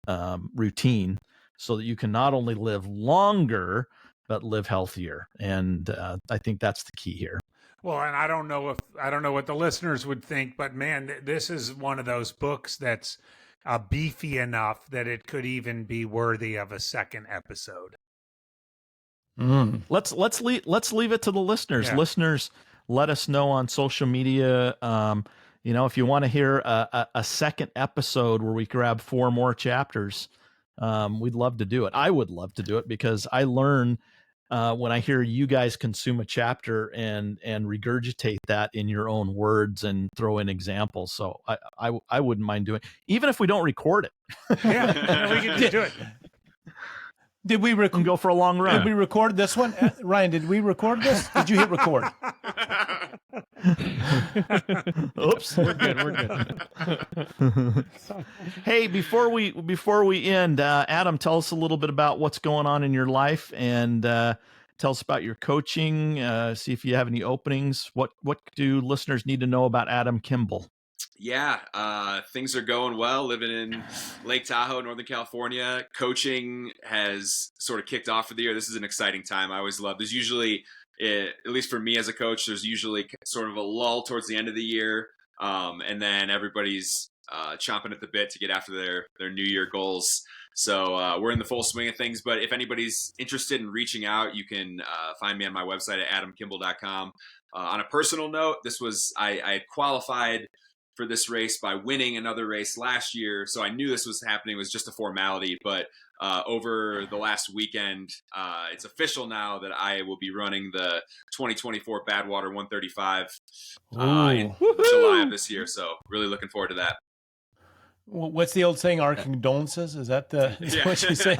S4: routine so that you can not only live longer, but live healthier. And I think that's the key here.
S2: Well, and I don't know what the listeners would think, but man, this is one of those books that's beefy enough that it could even be worthy of a second episode.
S4: Let's leave it to the listeners.
S2: Yeah.
S4: Listeners, let us know on social media. If you want to hear a second episode where we grab 4 more chapters, we'd love to do it. I would love to do it because I learn when I hear you guys consume a chapter and regurgitate that in your own words and throw in examples. So I wouldn't mind doing it, even if we don't record it.
S2: Yeah, we can just do it.
S1: Did we
S4: go for a long run?
S1: Did we record this one? Ryan, did we record this? Did you hit record?
S4: Oops. We're good. Hey, before we end, Adam, tell us a little bit about what's going on in your life and tell us about your coaching. See if you have any openings. What do listeners need to know about Adam Kimble?
S3: Yeah, things are going well. Living in Lake Tahoe, Northern California. Coaching has sort of kicked off for the year. This is an exciting time. I always love. There's usually, at least for me as a coach, there's usually sort of a lull towards the end of the year, and then everybody's chomping at the bit to get after their New Year goals. So we're in the full swing of things. But if anybody's interested in reaching out, you can find me on my website at adamkimble.com. On a personal note, I had qualified for this race by winning another race last year. So I knew this was happening. It was just a formality. But over the last weekend, it's official now that I will be running the 2024 Badwater 135 in July of this year. So really looking forward to that.
S1: What's the old saying? Our condolences? Is that what you say?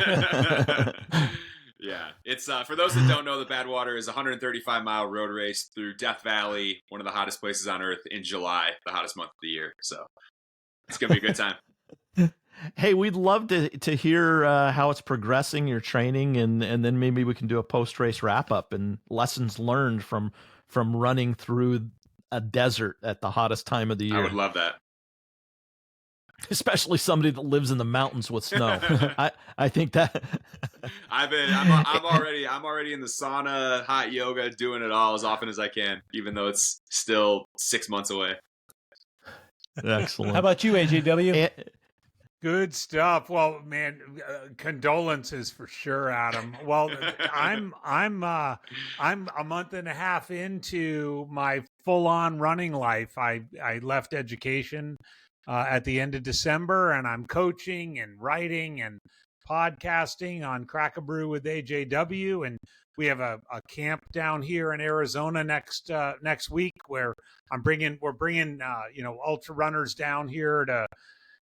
S3: Yeah, it's for those that don't know, the Badwater is a 135-mile road race through Death Valley, one of the hottest places on earth, in July, the hottest month of the year. So it's gonna be a good time.
S4: Hey, we'd love to hear how it's progressing, your training, and then maybe we can do a post-race wrap-up and lessons learned from running through a desert at the hottest time of the year.
S3: I would love that.
S4: Especially somebody that lives in the mountains with snow. I think that
S3: I'm already in the sauna, hot yoga, doing it all as often as I can, even though it's still 6 months away.
S4: Excellent.
S1: How about you, AJW?
S2: Good stuff. Well, man, condolences for sure, Adam. Well, I'm a month and a half into my full-on running life. I left education at the end of December, and I'm coaching and writing and podcasting on Crack a Brew with AJW, and we have a camp down here in Arizona next week where we're bringing ultra runners down here to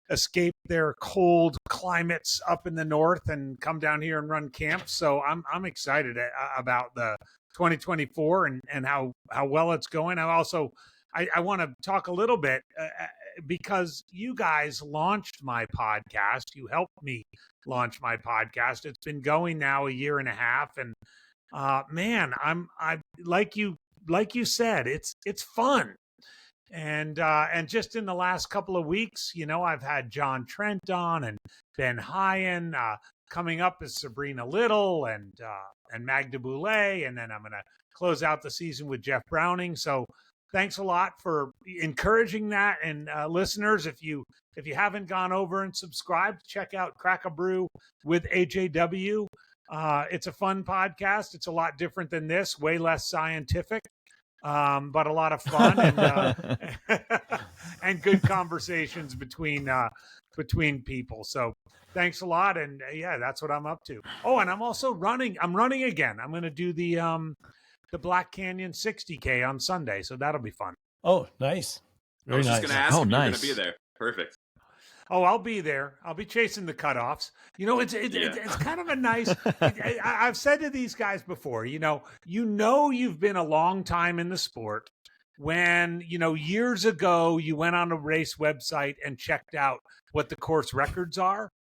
S2: escape their cold climates up in the north and come down here and run camps. So I'm excited about the 2024 and how well it's going. I want to talk a little bit because you guys launched my podcast. You helped me launch my podcast. It's been going now a year and a half, and man, I like you said, it's fun. And just in the last couple of weeks, I've had John Trent on and Ben Hyen. Coming up is Sabrina Little and Magda Boulay, and then I'm going to close out the season with Jeff Browning. So thanks a lot for encouraging that. And listeners, if you haven't gone over and subscribed, check out Crack a Brew with AJW. It's a fun podcast. It's a lot different than this, way less scientific, but a lot of fun and and good conversations between people. So thanks a lot. And yeah, that's what I'm up to. Oh, and I'm also running. I'm running again. I'm going to do the the Black Canyon 60K on Sunday, so that'll be fun.
S1: Oh, nice.
S3: I
S1: Very
S3: was
S1: nice.
S3: just going to ask
S4: Oh,
S3: if you're going
S4: nice.
S3: to be there. Perfect.
S2: Oh, I'll be there. I'll be chasing the cutoffs. You know, it's kind of a nice. I've said to these guys before. You've been a long time in the sport when years ago you went on a race website and checked out what the course records are,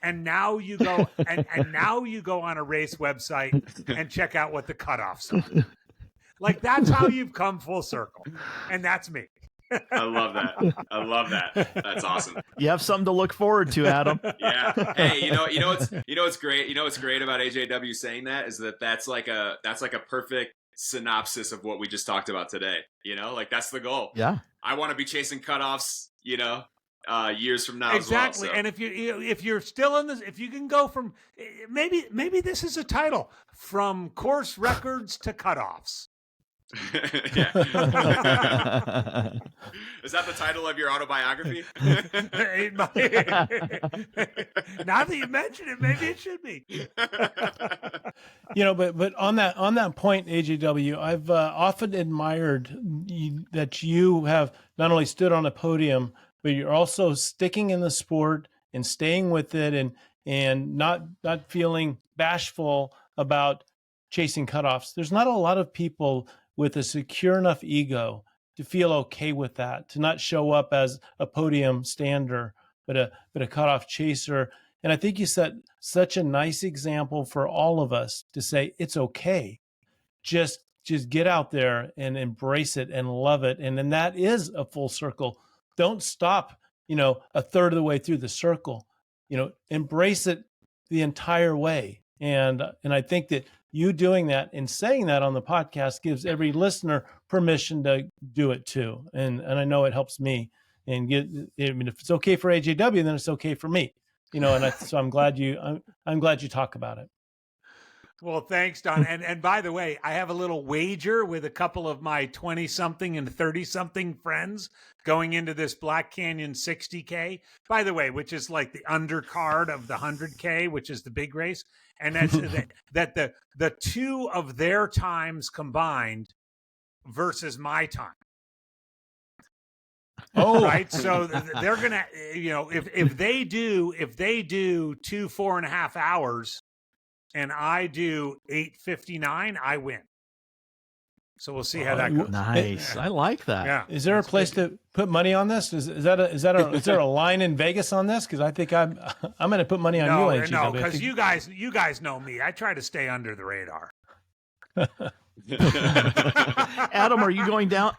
S2: and now you go and now you go on a race website and check out what the cutoffs are. Like, that's how you've come full circle, and that's me.
S3: I love that. That's awesome.
S4: You have something to look forward to, Adam.
S3: Yeah. Hey, what's great? What's great about AJW saying that is that's like a perfect synopsis of what we just talked about today. Like, that's the goal.
S4: Yeah.
S3: I want to be chasing cutoffs, years from now
S2: Exactly.
S3: as well. So.
S2: And if you're still in this, if you can go from maybe this is a title, from course records to cutoffs.
S3: Yeah. Is that the title of your autobiography?
S2: Now that you mention it, maybe it should be.
S1: But on that point, AJW, I've often admired that you have not only stood on a podium, but you're also sticking in the sport and staying with it, and not feeling bashful about chasing cutoffs. There's not a lot of people with a secure enough ego to feel okay with that, to not show up as a podium stander, but a cutoff chaser. And I think you set such a nice example for all of us to say, it's okay. Just get out there and embrace it and love it. And then that is a full circle. Don't stop, a third of the way through the circle, embrace it the entire way. And I think that you doing that and saying that on the podcast gives every listener permission to do it too. And I know it helps me. And if it's okay for AJW, then it's okay for me. So I'm glad you talk about it.
S2: Well, thanks, Don. And by the way, I have a little wager with a couple of my 20-something and 30-something friends going into this Black Canyon 60K, by the way, which is like the undercard of the 100K, which is the big race. And that's that the two of their times combined versus my time.
S1: Oh,
S2: right. So they're going to, if they do 2 4.5 hours and I do 8:59, I win. So we'll see how that goes.
S4: Nice. I like that.
S2: Yeah.
S1: is there a place to put money on this? Is there a line in Vegas on this? Because I think I'm going to put money on you, AJW.
S2: No, because you guys know me. I try to stay under the radar.
S4: Adam, are you going down?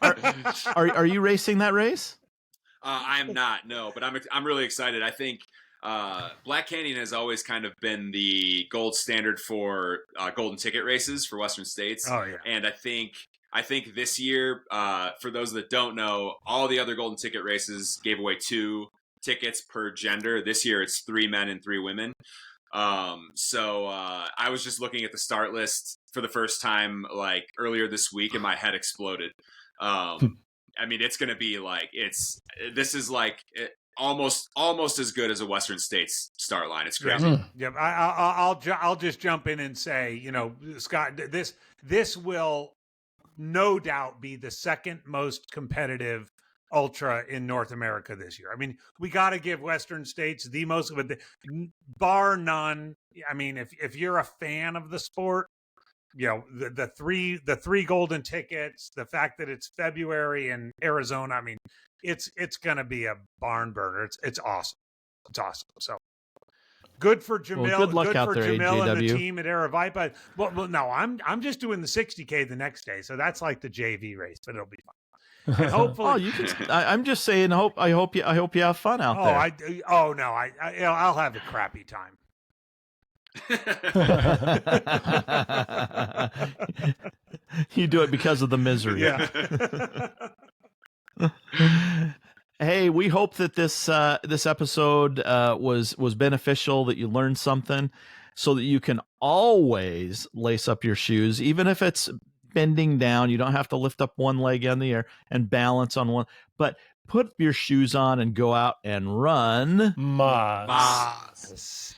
S4: Are you racing that race?
S3: I am not, no, but I'm really excited. I think Black Canyon has always kind of been the gold standard for golden ticket races for Western states.
S2: Oh yeah,
S3: and I think this year, for those that don't know, all the other golden ticket races gave away 2 tickets per gender. This year, it's 3 men and 3 women. So I was just looking at the start list for the first time, like earlier this week, and my head exploded. I mean, it's going to be like, almost as good as a Western States start line. It's crazy.
S2: Yeah. I'll just jump in and say, Scott, this will no doubt be the second most competitive ultra in North America this year. I mean, we got to give Western States the most, bar none. I mean, if you're a fan of the sport, the three golden tickets, the fact that it's February in Arizona, I mean, it's going to be a barn burner. It's awesome. It's awesome. So good for Jamil.
S4: Well, good luck out there,
S2: Jamil and the
S4: AJW.
S2: team at Aravaipa. Well, no, I'm just doing the 60K the next day, so that's like the JV race, but it'll be fun. And hopefully,
S4: You can. I'm just saying. I hope you have fun out there.
S2: I'll have a crappy time.
S4: You do it because of the misery.
S2: Yeah.
S4: Hey, we hope that this episode was beneficial, that you learned something, so that you can always lace up your shoes, even if it's bending down. You don't have to lift up one leg in the air and balance on one, but put your shoes on and go out and run.
S1: Moss.